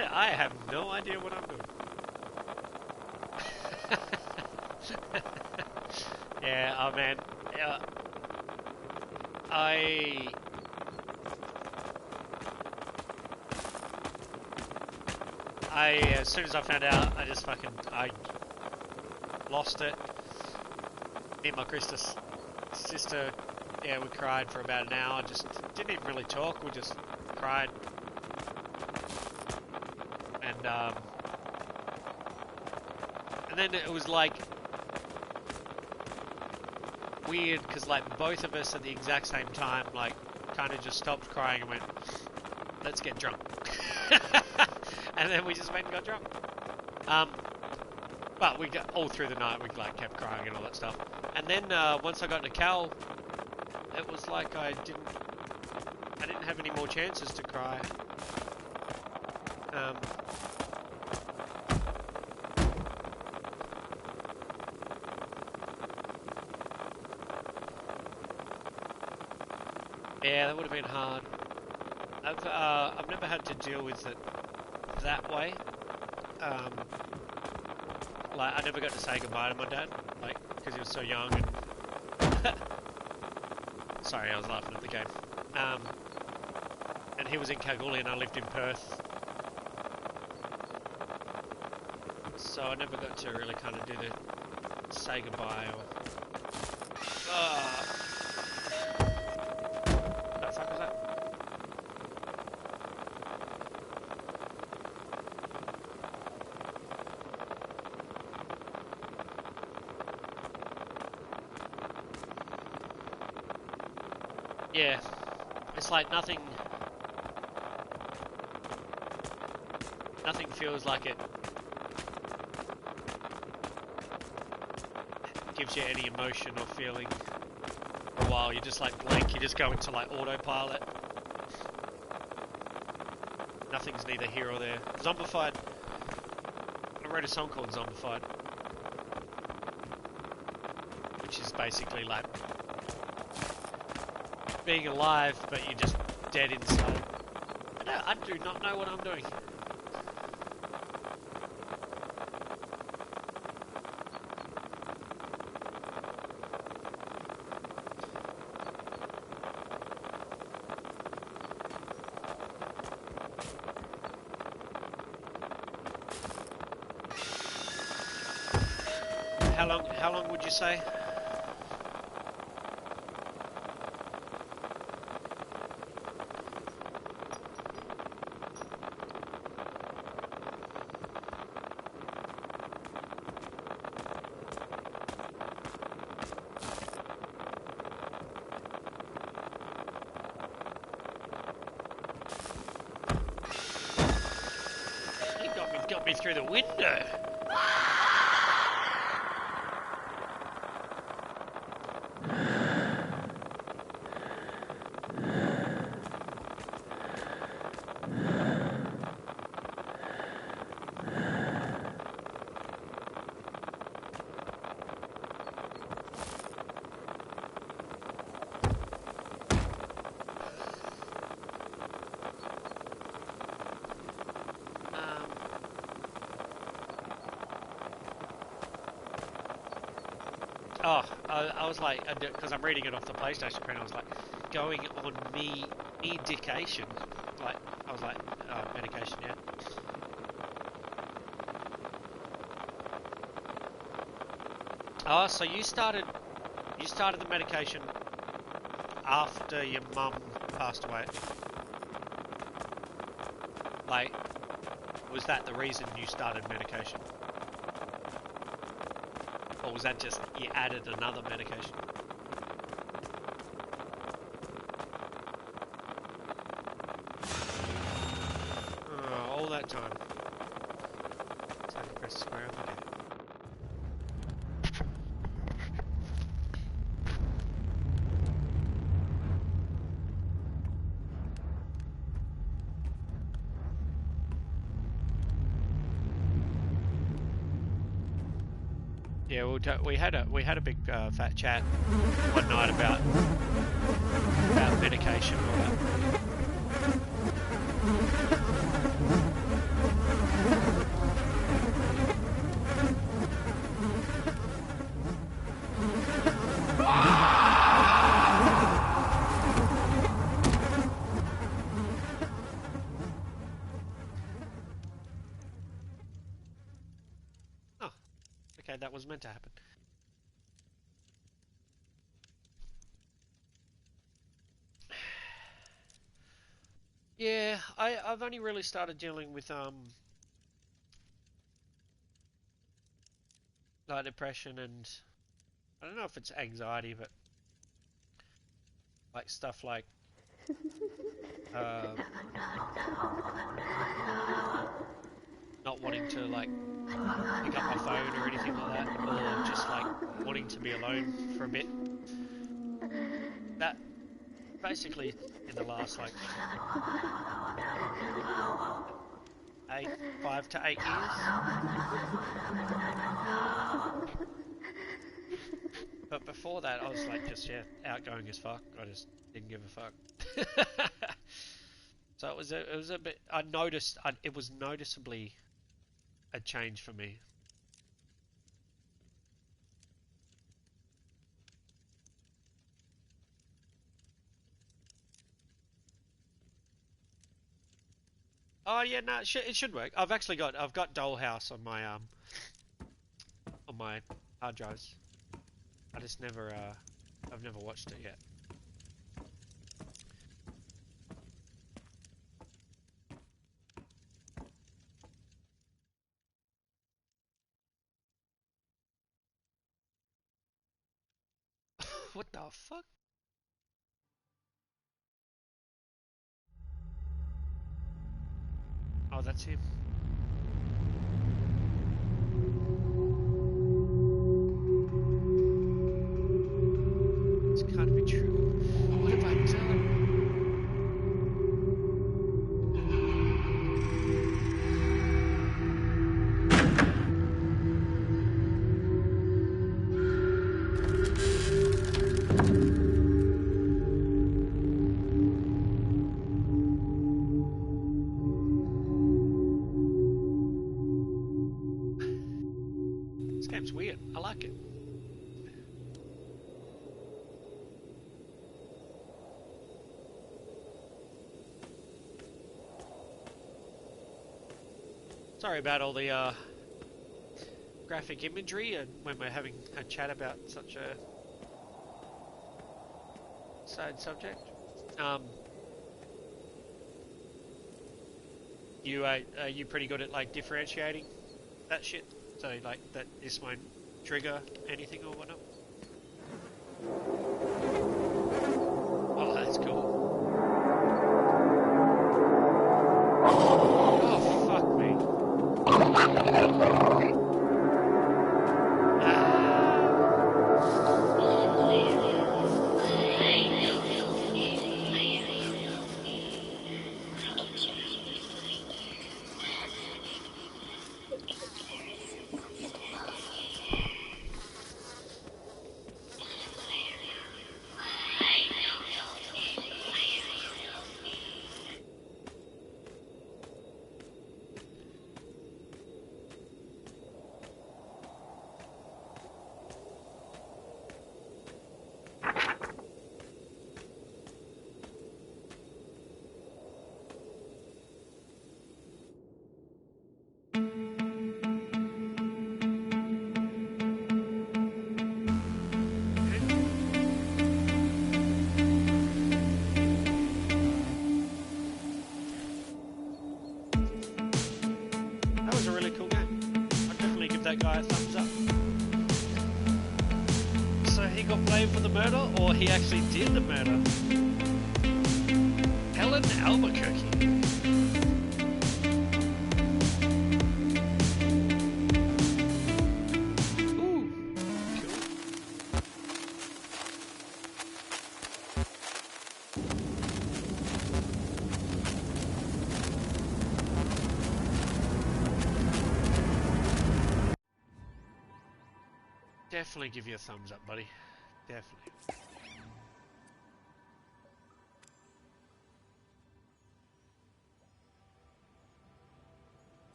I have no idea what I'm doing. Yeah, oh man. As soon as I found out, I lost it. Me and my sister, yeah, we cried for about an hour. Just didn't even really talk. We just cried, and then it was like weird because like both of us at the exact same time, like, kind of just stopped crying and went, "Let's get drunk." And then we just went and got drunk. But we got all through the night. We like kept crying and all that stuff. And then once I got to Cal, it was like I didn't have any more chances to cry. Yeah, that would have been hard. I've never had to deal with it that way. Like, I never got to say goodbye to my dad, like, because he was so young and... Sorry, I was laughing at the game. And he was in Kalgoorlie and I lived in Perth. So I never got to really kind of do the say goodbye or... What the fuck was that? Yeah, it's like nothing feels like it gives you any emotion or feeling for a while. You just like blank, you just go into like autopilot. Nothing's neither here or there. Zombified, I wrote a song called Zombified, which is basically like being alive, but you're just dead inside. I do not know what I'm doing. How long would you say? Got me through the window. Oh, I was like, because I'm reading it off the PlayStation screen, I was like, going on medication. Like, I was like, medication, yeah. Oh, so you started the medication after your mum passed away. Like, was that the reason you started medication? Or was that just, you added another medication? Oh, all that time. So you press square up again. Yeah, we had a big fat chat one night about medication and all that. okay, that was meant to happen. Yeah, I've only really started dealing with like depression and I don't know if it's anxiety, but like stuff like um, not wanting to like pick up my phone or anything like that, or just like wanting to be alone for a bit. That basically in the last like 5 to 8 years. But before that, I was like just outgoing as fuck. I just didn't give a fuck. So it was a bit. I noticed it was noticeably a change for me. Oh yeah, no, it should work. I've got Dollhouse on my hard drives. I just never I've never watched it yet. What the fuck? Oh, that's him. This can't be true. What have I done? This game's weird. I like it. Sorry about all the graphic imagery and when we're having a chat about such a side subject. Are you pretty good at like differentiating that shit? So like that this won't trigger anything or whatnot? Oh, that's cool. Oh, fuck me. That was a really cool game. I'd definitely give that guy a thumbs up. So he got blamed for the murder, or he actually did the murder? Helen Albuquerque. Ooh, cool. Definitely give you a thumbs up, buddy. Definitely.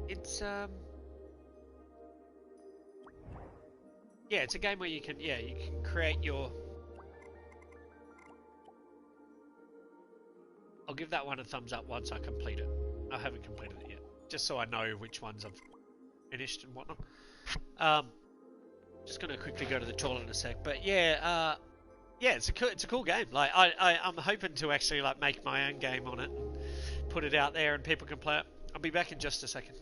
It's yeah, it's a game where you can create your I'll give that one a thumbs up once I complete it. I haven't completed it yet, just so I know which ones I've finished and whatnot. Just gonna quickly go to the toilet in a sec, but yeah, yeah, it's a cool game. Like I'm hoping to actually like make my own game on it and put it out there and people can play it. I'll be back in just a second.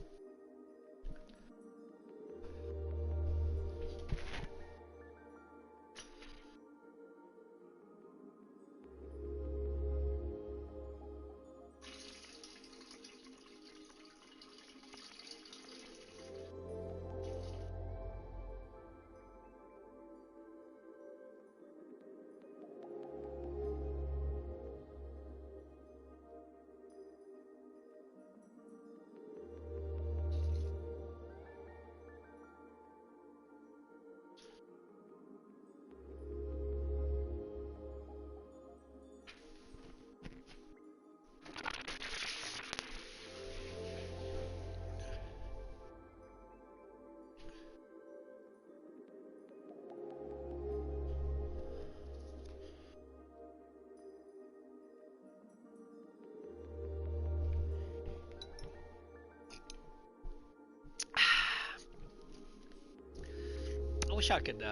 I wish I could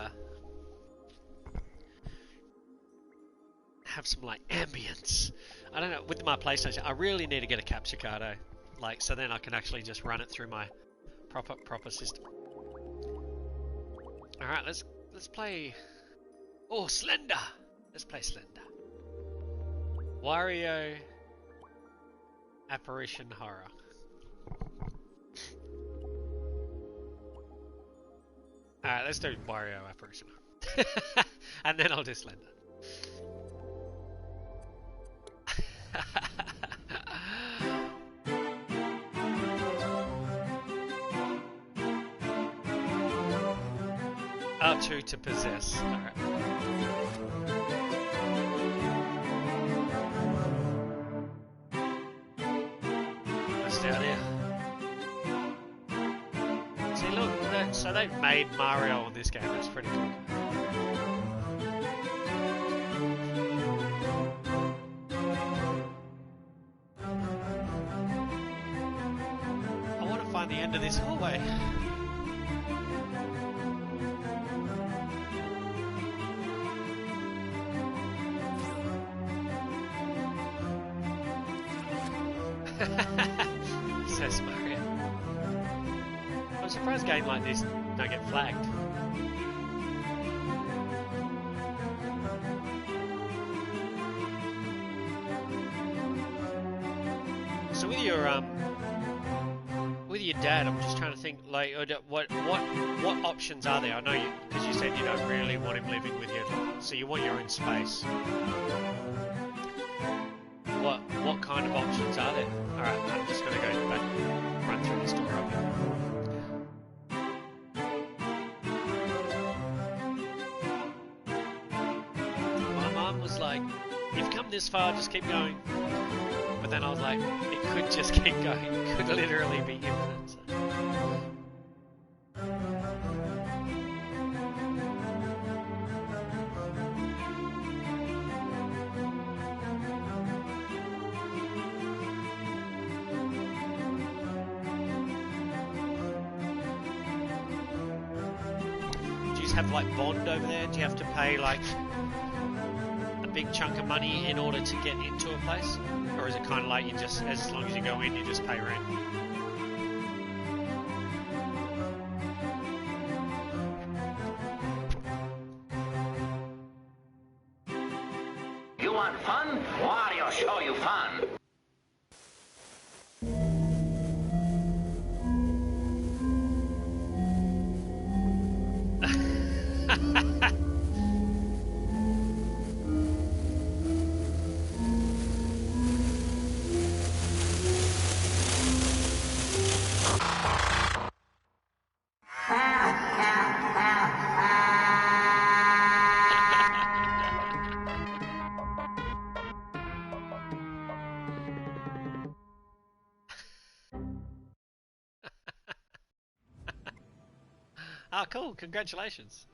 have some like ambience. I don't know, with my PlayStation, I really need to get a capture card, eh? Like, so then I can actually just run it through my proper system. All right, let's play. Oh, Slender. Let's play Slender. Wario Apparition Horror. Alright, let's do Wario Apparition Horror. And then I'll do Slender. R2 to possess. Alright. Let's down here. See, look, so they've made Mario on this game. That's pretty cool. I want to find the end of this hallway. Says Mario. I'm surprised a game like this don't get flagged. So with your dad, I'm just trying to think like what options are there? I know you, because you said you don't really want him living with you, so you want your own space. What kind of options are there? Alright, I'm just gonna go back, run through this door up here. My mum was like, you've come this far, just keep going. But then I was like, it could just keep going. It could literally be infinite. So. Have like bond over there? Do you have to pay like a big chunk of money in order to get into a place? Or is it kind of like you just, as long as you go in, you just pay rent? You want fun? Wario show you fun. Ah, cool! Congratulations.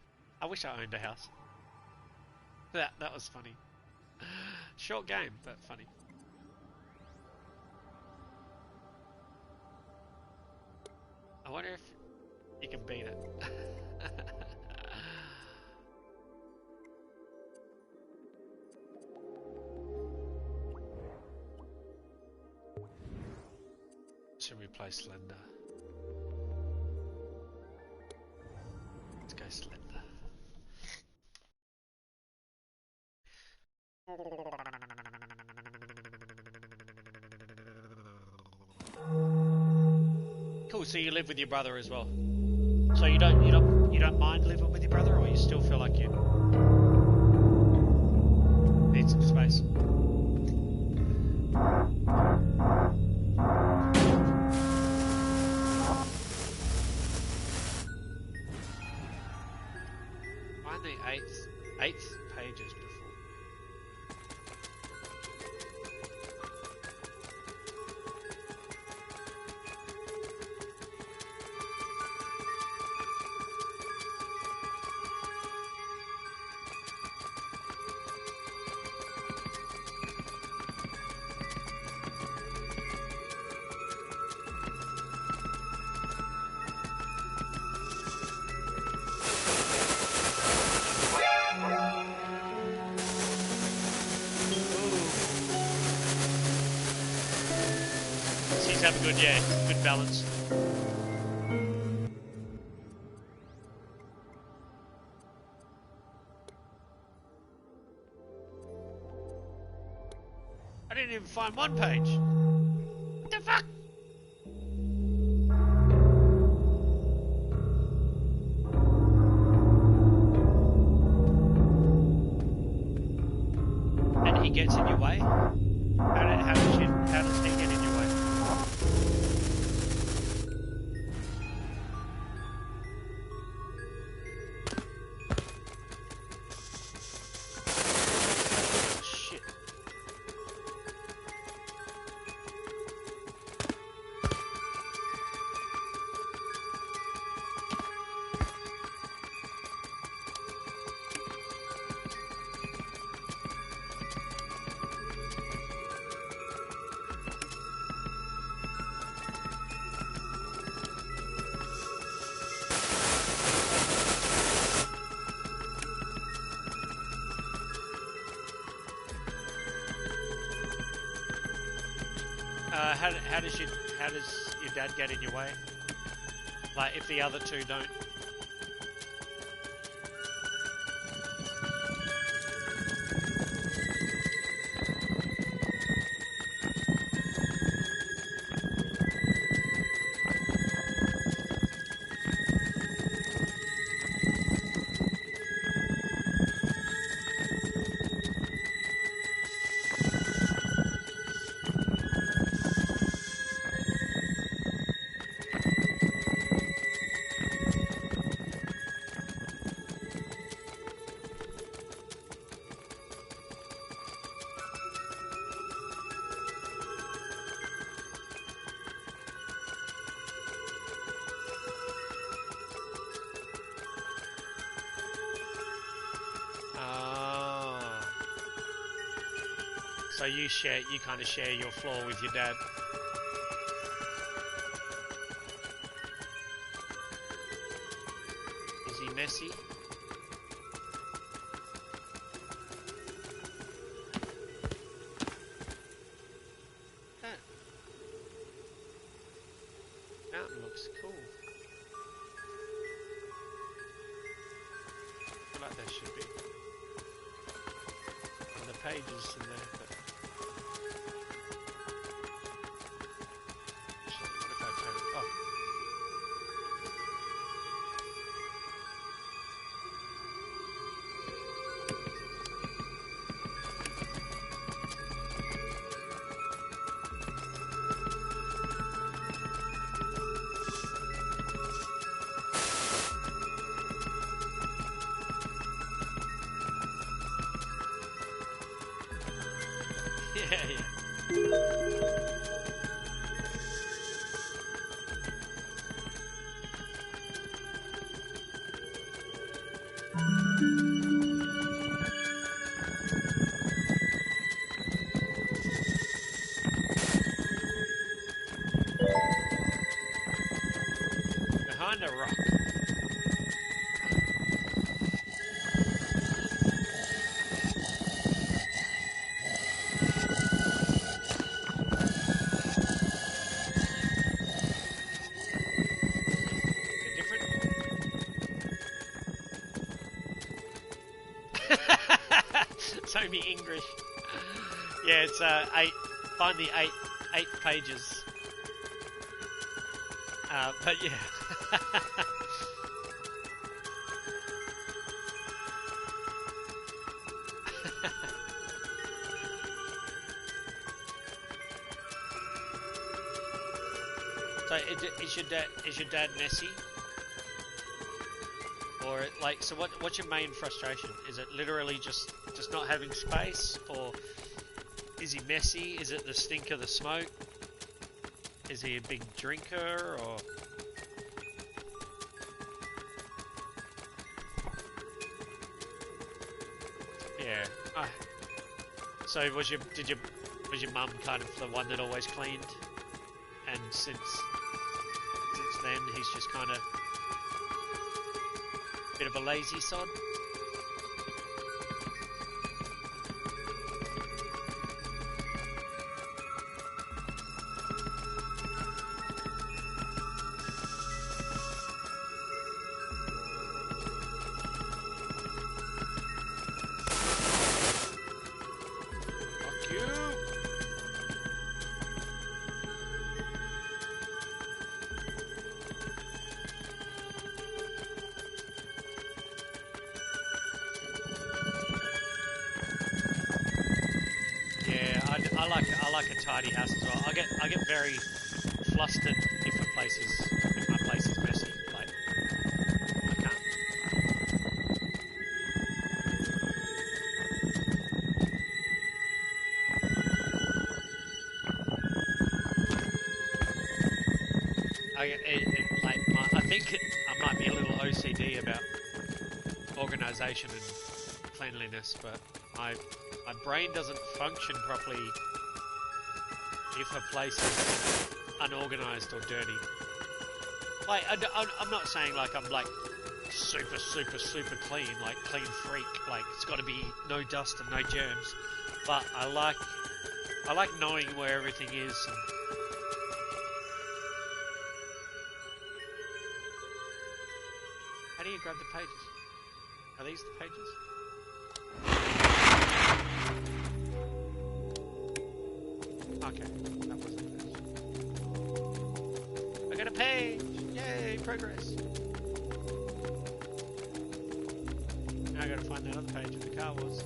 I wish I owned a house. That was funny. Short game, but funny. I wonder if you can beat it. Should we play Slender? Let's go Slender. Cool. So you live with your brother as well. So you don't mind living with your brother, or you still feel like you need some space? Find the eighth pages before. Have a good balance. I didn't even find one page. What the fuck? And he gets in your way? How does he get in your way? How does your dad get in your way? Like if the other two don't? So you kind of share your floor with your dad. Is he messy? That mountain looks cool. I feel like there should be. And the pages in there. But It's only English. Yeah, it's eight. Find the eight pages. But yeah. So is your dad messy? Or like, so what's your main frustration? Is it literally just not having space, or is he messy? Is it the stink of the smoke? Is he a big drinker, or? Yeah. So was your mum kind of the one that always cleaned, and since then he's just kind of a bit of a lazy sod? I like a tidy house as well. I get very flustered if my place is messy. Like, I can't. I think I might be a little OCD about organisation and cleanliness, but my brain doesn't function properly if a place is unorganised or dirty. Like, I'm not saying like I'm like super clean, like clean freak, like it's got to be no dust and no germs, but I like knowing where everything is. And how do you grab the pages? Are these the pages? Okay, that wasn't it. I got a page! Yay, progress! Now I gotta find that other page where the car was.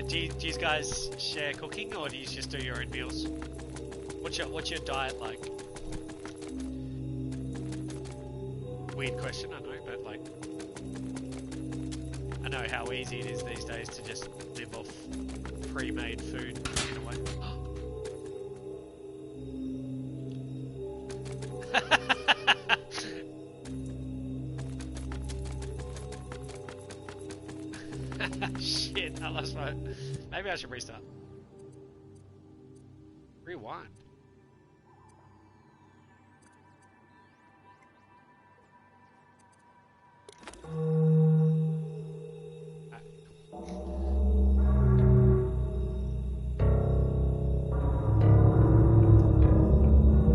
Do you guys share cooking, or do you just do your own meals? What's your diet like? Weird question, I know, but like, I know how easy it is these days to just live off pre-made food in a way. Shit, I lost my... Maybe I should restart. Rewind.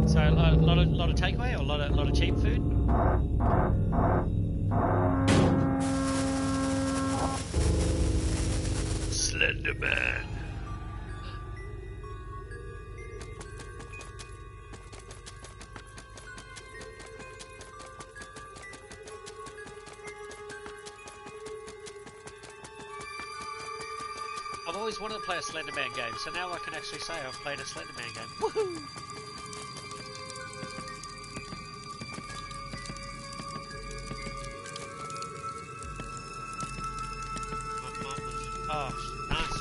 So a lot of takeaway, or a lot of cheap food. Slender Man. I've always wanted to play a Slender Man game, so now I can actually say I've played a Slender Man game. Woohoo! Oh, nice.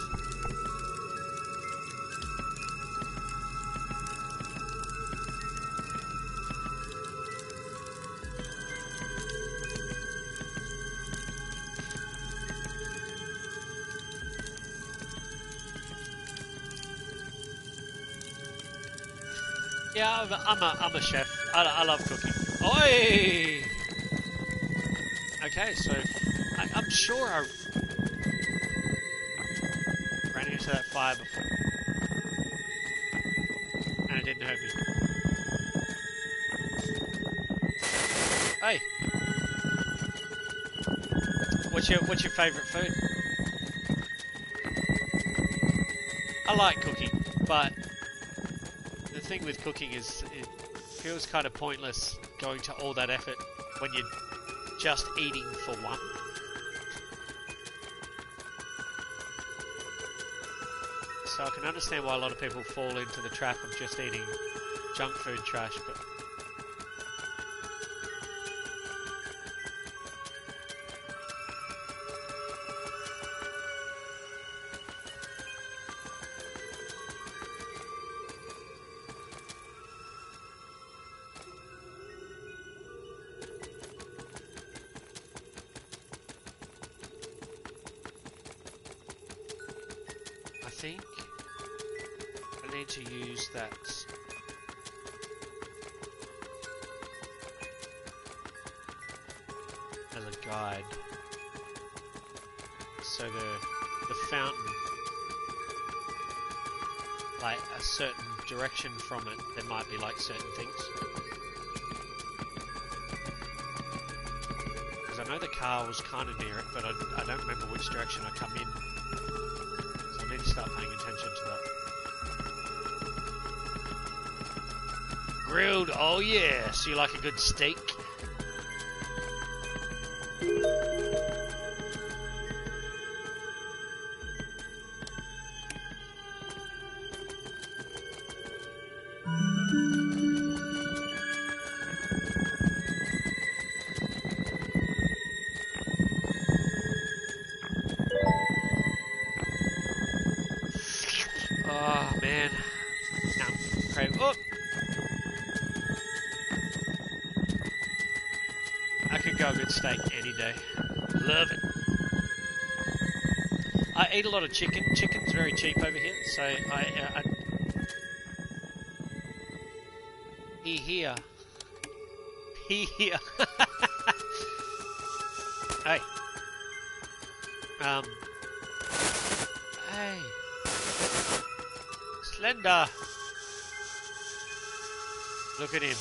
Yeah, I'm a chef. I love cooking. Oi! Okay, so I'm sure I ran into that fire before. What's your favourite food? I like cooking, but the thing with cooking is it feels kind of pointless going to all that effort when you're just eating for one. So I can understand why a lot of people fall into the trap of just eating junk food trash, but I think I need to use that as a guide. So the fountain, like a certain direction from it, there might be like certain things. Because I know the car was kind of near it, but I don't remember which direction I come in. So I need to start paying attention to that. Grilled, oh yeah, so you like a good steak? Oh man, now crave. Oh, I could go a good steak any day. Love it. I eat a lot of chicken. Chicken's very cheap over here, so I here. Hey. Hey. Slender. Look at him.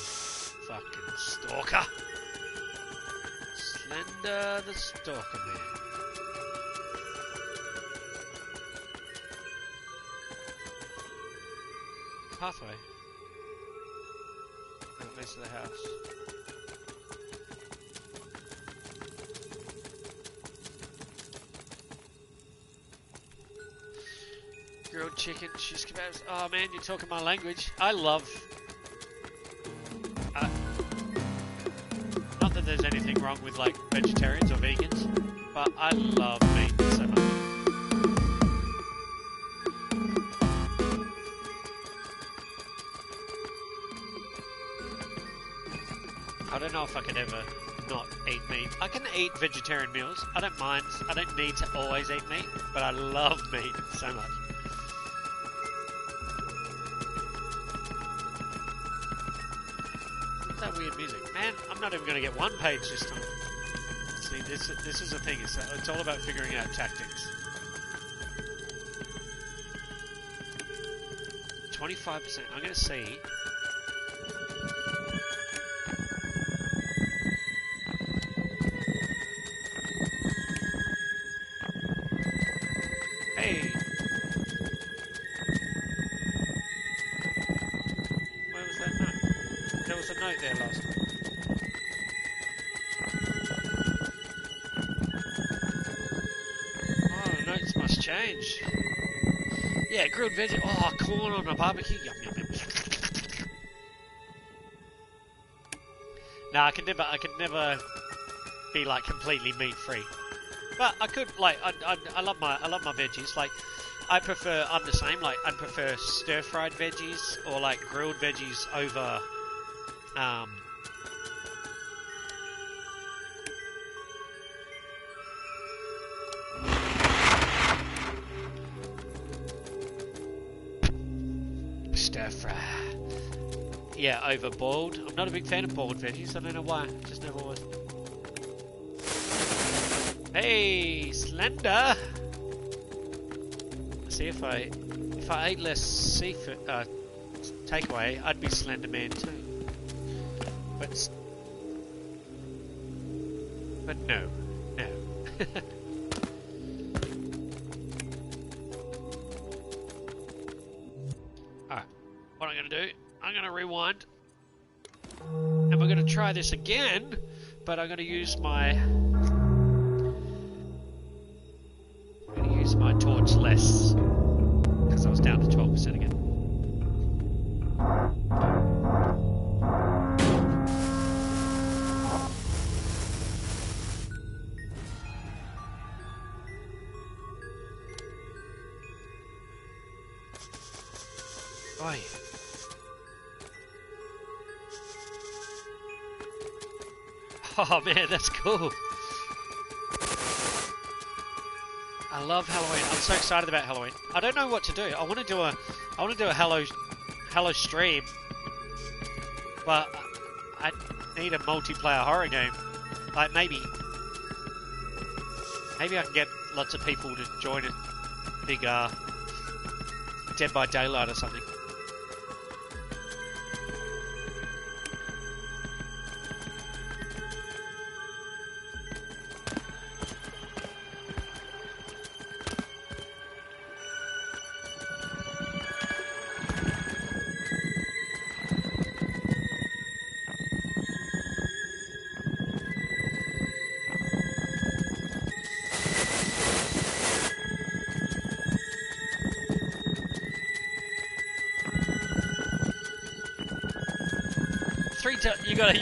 Fucking stalker. Slender the stalker man. Pathway. That leads to the house. Grilled chicken, shish kebabs. Oh man, you're talking my language. I love... not that there's anything wrong with like vegetarians or vegans, but I love meat so much. I don't know if I could ever not eat meat. I can eat vegetarian meals. I don't mind. I don't need to always eat meat, but I love meat so much. What's that weird music? Man, I'm not even going to get one page this time. See, this is the thing. It's all about figuring out tactics. 25%. I'm going to see... Hey! Where was that note? There was a note there last time. Oh, notes must change. Yeah, grilled veggie. Oh, corn on a barbecue. Yum, yum, yum. Nah, I could never be like completely meat free. But I could, like, I love my veggies. Like, I'm the same. Like, I prefer stir-fried veggies or like grilled veggies over, stir-fry. Yeah, over boiled. I'm not a big fan of boiled veggies. I don't know why. Just never was. Hey, Slender! See, if I ate less seafood takeaway, I'd be Slender Man too. But no. Alright, what I'm going to do, I'm going to rewind. And we're going to try this again, but I'm going to use my... torch less, because I was down to 12% again. Oi. Oh man, that's cool. I love Halloween. I'm so excited about Halloween. I don't know what to do. I want to do a Hallow stream, but I need a multiplayer horror game. Like maybe I can get lots of people to join a big Dead by Daylight or something.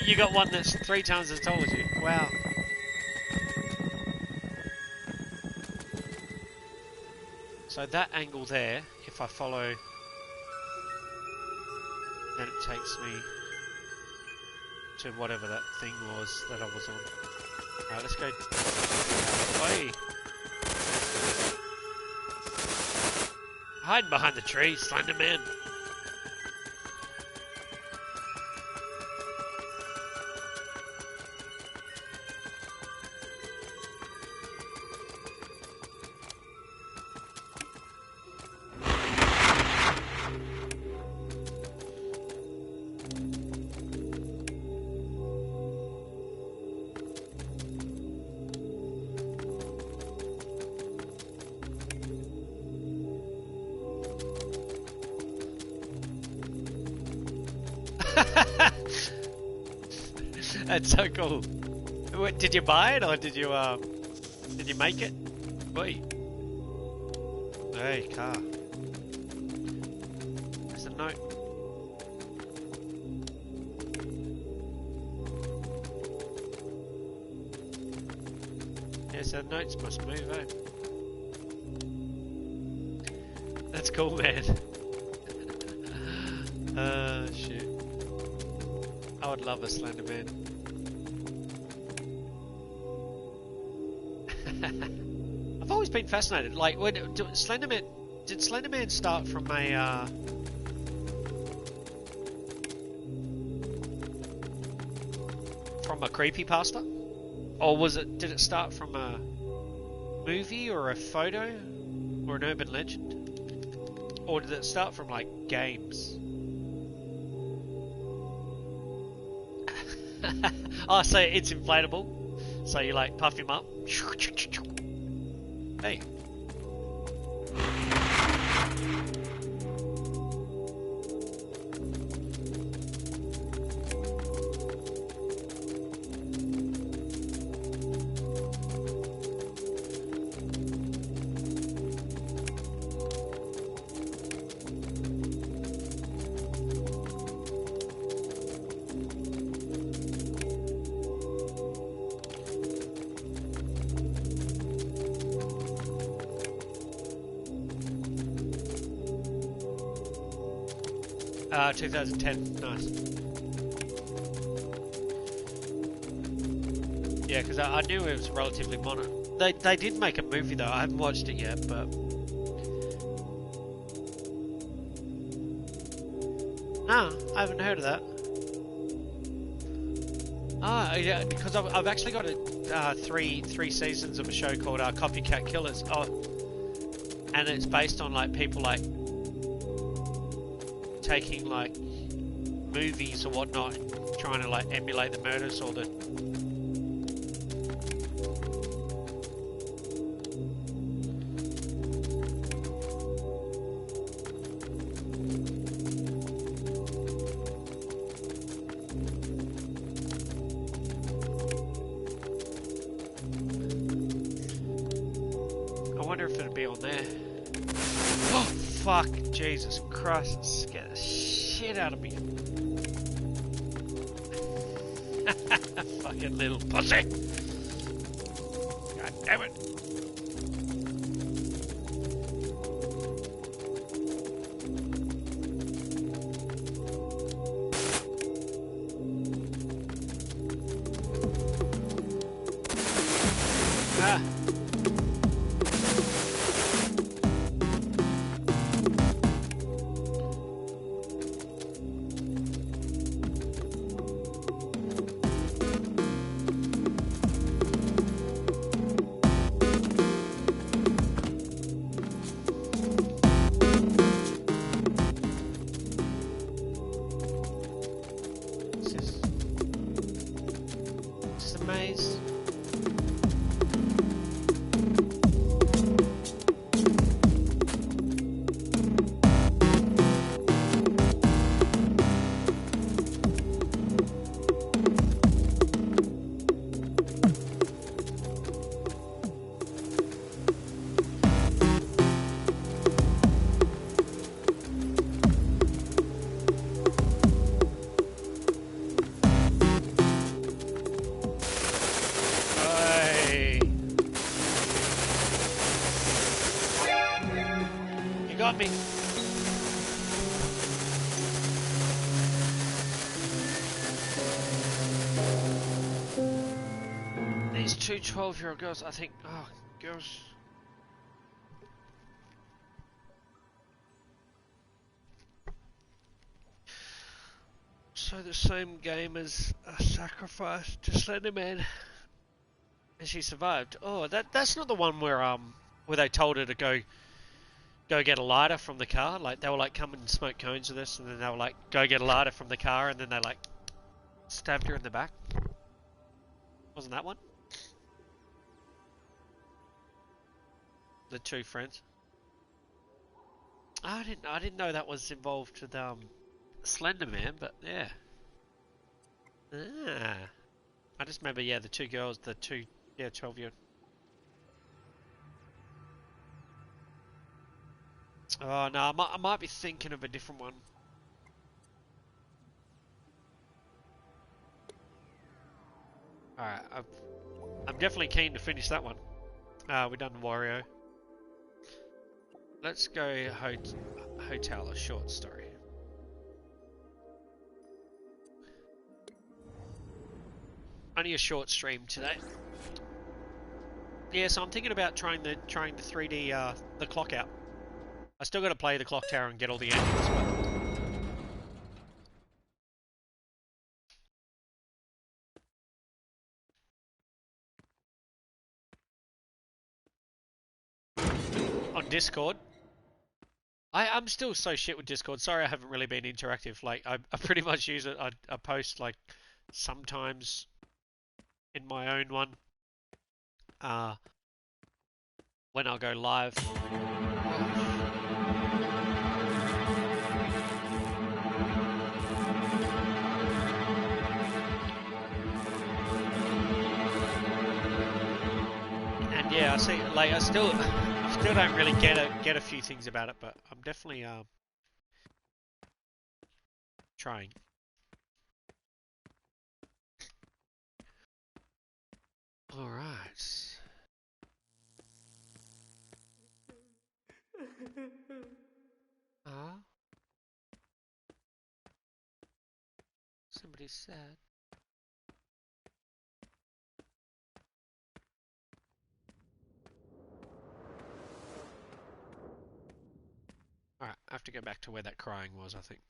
You got one that's 3 times as tall as you. Wow. So that angle there, if I follow, then it takes me to whatever that thing was that I was on. Alright, let's go. Oi! Hide behind the tree, Slender Man. That's so cool. What, did you buy it or did you make it? Wait. Hey, car. There's a note. Yeah, so notes must move, eh? That's cool, man. Shit. I would love a Slender Man. I've always been fascinated. Like, when did Slender Man start from a creepypasta, or did it start from a movie or a photo or an urban legend, or did it start from like games? Oh, so it's inflatable. So you like puff him up. Hey. 2010, nice. Yeah, because I knew it was relatively modern. They did make a movie though, I haven't watched it yet, but... No, I haven't heard of that. Ah, yeah, because I've actually got three seasons of a show called Copycat Killers. Oh, and it's based on like people like taking like movies or whatnot and trying to like emulate the murders or the fuck, Jesus Christ, scare the shit out of me. Fucking little pussy! God damn it. Ah. This is a maze. You got me. These two 12-year-old girls, I think, oh, girls. So the same game as a sacrifice to Slenderman, and she survived. Oh, that's not the one where they told her to go get a lighter from the car. Like they were like, come and smoke cones with us, and then they were like, go get a lighter from the car, and then they like stabbed her in the back. Wasn't that one? The two friends. I didn't know that was involved with Slenderman, but yeah. Ah. I just remember, yeah, the two girls, the two, yeah, 12-year. Oh no, I might be thinking of a different one. Alright, I'm definitely keen to finish that one. We've done Wario. Let's go Hotel, a short story. Only a short stream today. Yeah, so I'm thinking about trying the 3D the clock out. I still got to play the clock tower and get all the endings, but on Discord. I'm still so shit with Discord. Sorry, I haven't really been interactive. Like I pretty much use it. I post like sometimes in my own one. When I'll go live. And yeah, I see. Like I still don't really get a few things about it, but I'm definitely trying. All right. Somebody said. Alright, I have to go back to where that crying was, I think.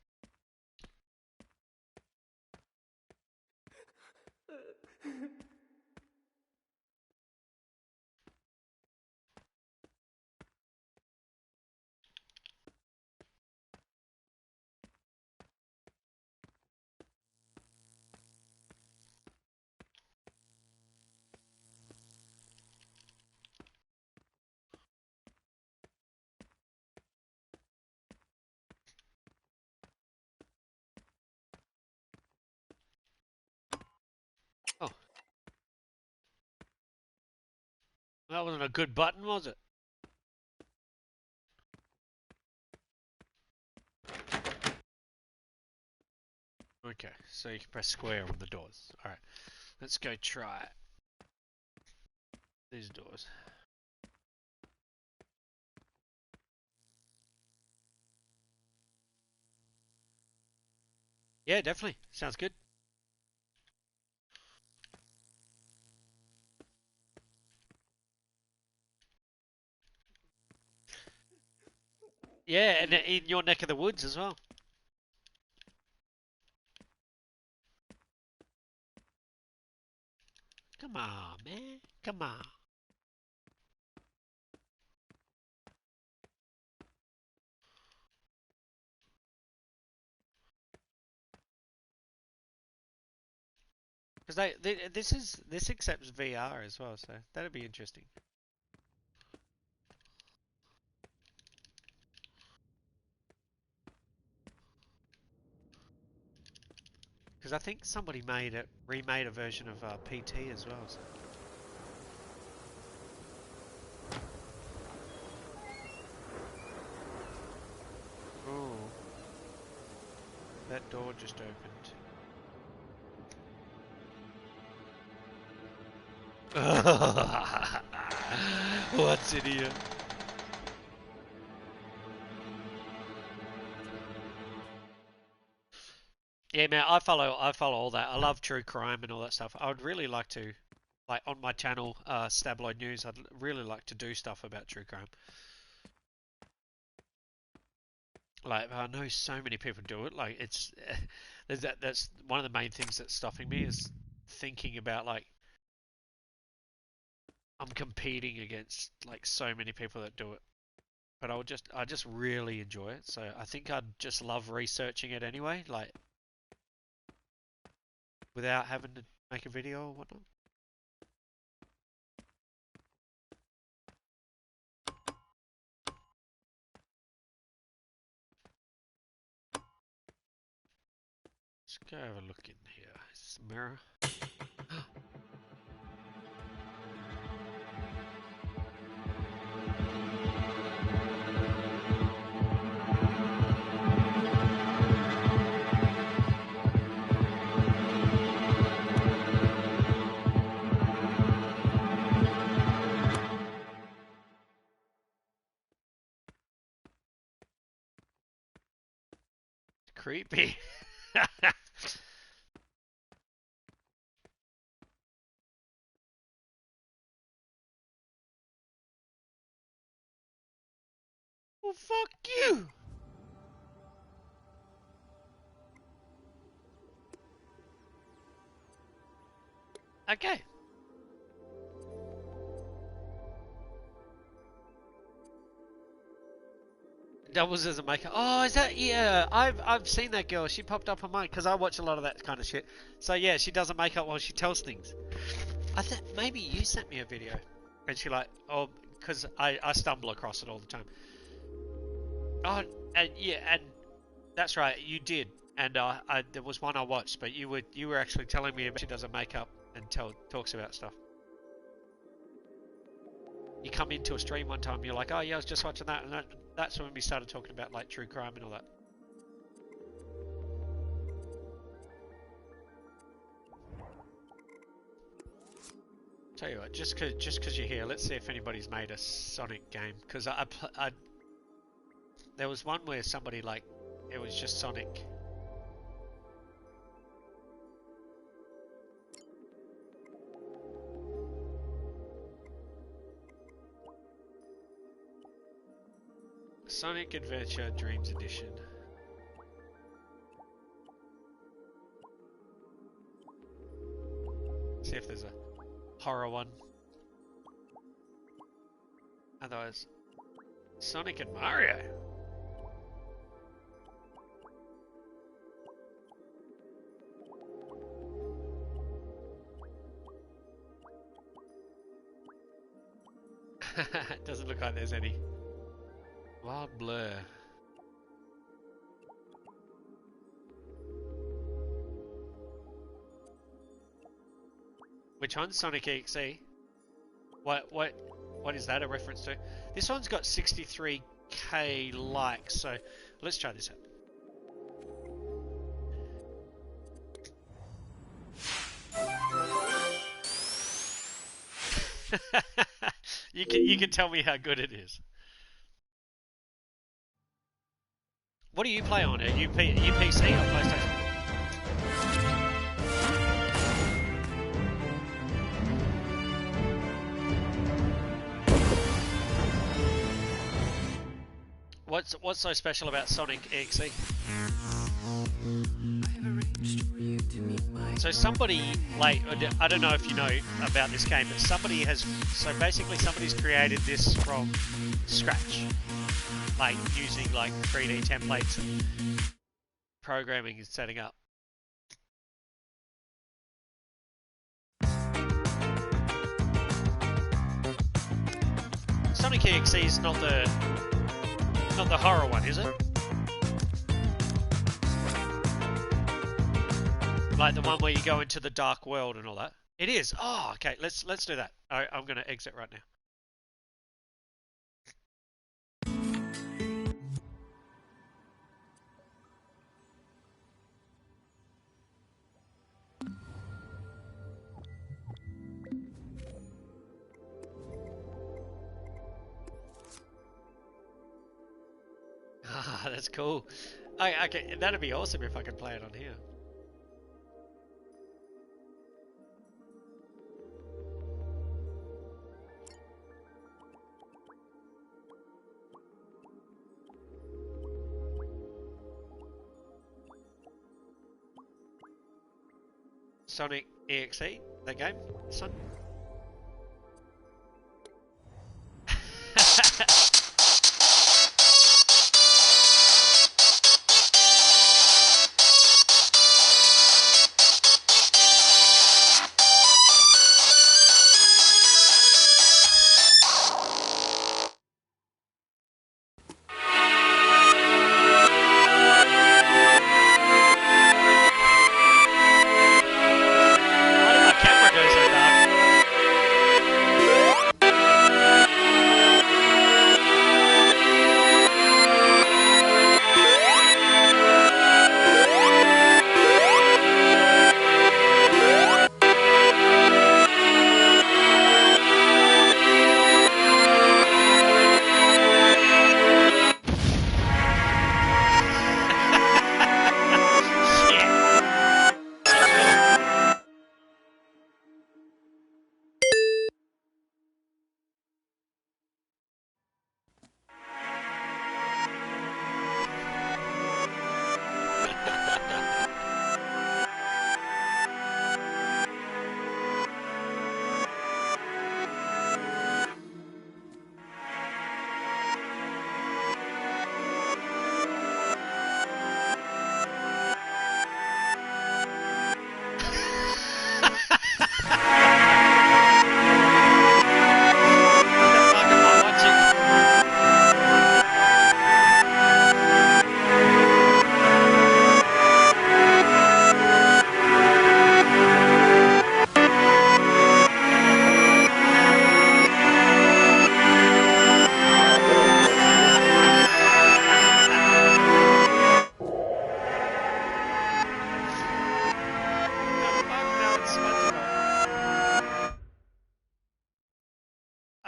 Oh. That wasn't a good button, was it? Okay, so you can press square on the doors. Alright, let's go try these doors. Yeah, definitely. Sounds good. Yeah, and in your neck of the woods as well. Come on, man. Come on. Because this accepts VR as well, so that'd be interesting. Because I think somebody remade a version of PT as well. So. Oh, that door just opened. What's in here? Yeah, man, I follow all that. I love true crime and all that stuff. I would really like to, like on my channel, StabloidNews, I'd really like to do stuff about true crime. Like I know so many people do it. Like it's that's one of the main things that's stopping me is thinking about like I'm competing against like so many people that do it. But I just really enjoy it. So I think I'd just love researching it anyway, like without having to make a video or whatnot. Let's go have a look in here. Is this a mirror? Creepy. Well, fuck you. Okay. Doubles as a maker. Oh, is that yeah? I've seen that girl. She popped up on mine because I watch a lot of that kind of shit. So yeah, she does a makeup while she tells things. I thought maybe you sent me a video, and she like oh because I stumble across it all the time. Oh and yeah and that's right you did and there was one I watched but you were actually telling me about she does a makeup and talks about stuff. You come into a stream one time, you're like, oh yeah, I was just watching that, and that's when we started talking about like true crime and all that. Tell you what, just cause you're here, let's see if anybody's made a Sonic game. Cause there was one where somebody like, it was just Sonic. Sonic Adventure Dreams Edition. See if there's a horror one. Otherwise, Sonic and Mario. It doesn't look like there's any. Wild Blur. Which one's Sonic.exe? What is that a reference to? This one's got 63k likes, so let's try this out. You can tell me how good it is. What do you play on? Are you PC or PlayStation? What's so special about Sonic.exe? So somebody, like, I don't know if you know about this game, but somebody's created this from scratch, like using like 3D templates and programming and setting up. Sonic.exe is not the horror one, is it? Like the one where you go into the dark world and all that. It is. Oh, okay. Let's do that. I'm gonna exit right now. Ah, that's cool. Okay, that'd be awesome if I could play it on here. Sonic.exe, that game, son.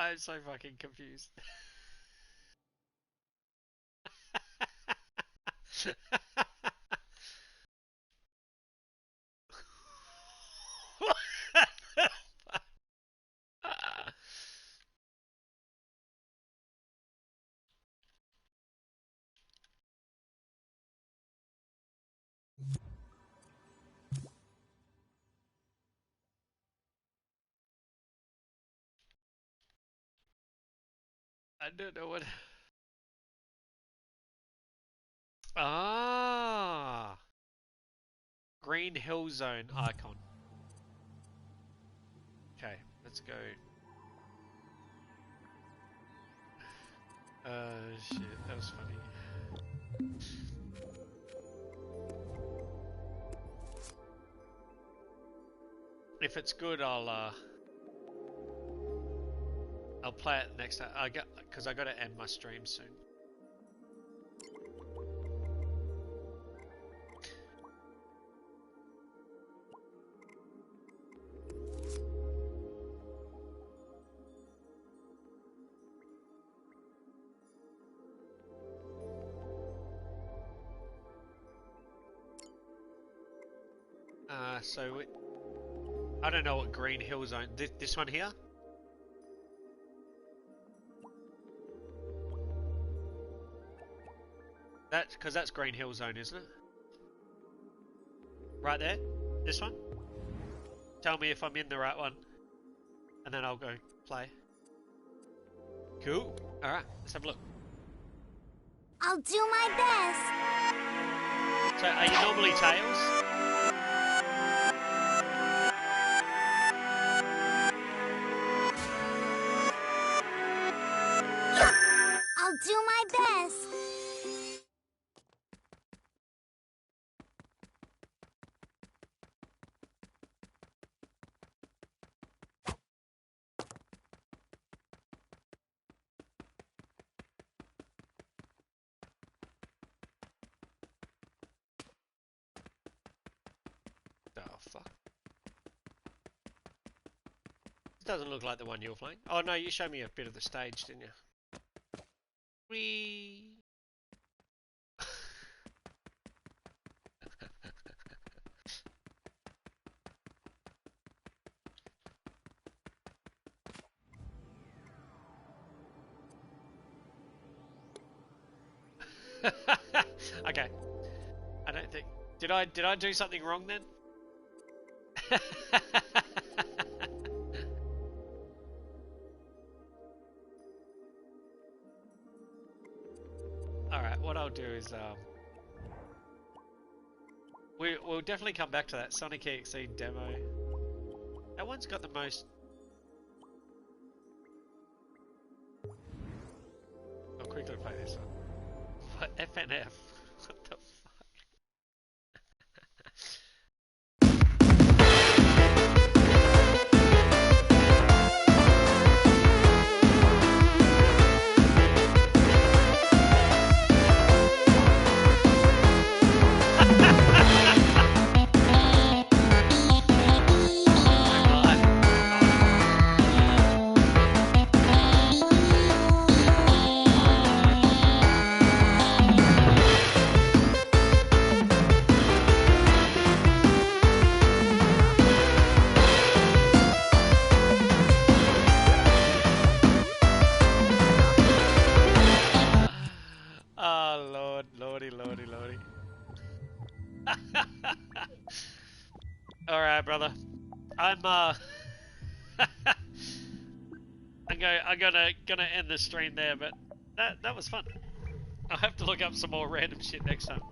I'm so fucking confused. I don't know what. Ah, Green Hill Zone icon. Okay, let's go. Shit, that was funny. If it's good, I'll play it next time. Because I got to end my stream soon. So I don't know what Green Hill Zone. This one here. Because that's Green Hill Zone, isn't it? Right there? This one? Tell me if I'm in the right one. And then I'll go play. Cool. Alright, let's have a look. I'll do my best. So, are you normally Tails? I'll do my best. Oh, fuck. This doesn't look like the one you're playing. Oh, no, you showed me a bit of the stage, didn't you? Whee! Okay. I don't think... Did I do something wrong then? Alright, what I'll do is we'll definitely come back to that Sonic.exe demo. That one's got the most... I'll quickly play this one. What? FNF? What the fuck? Oh Lord, lordy, lordy, lordy. Alright, brother. I'm gonna end the stream there, but that was fun. I'll have to look up some more random shit next time.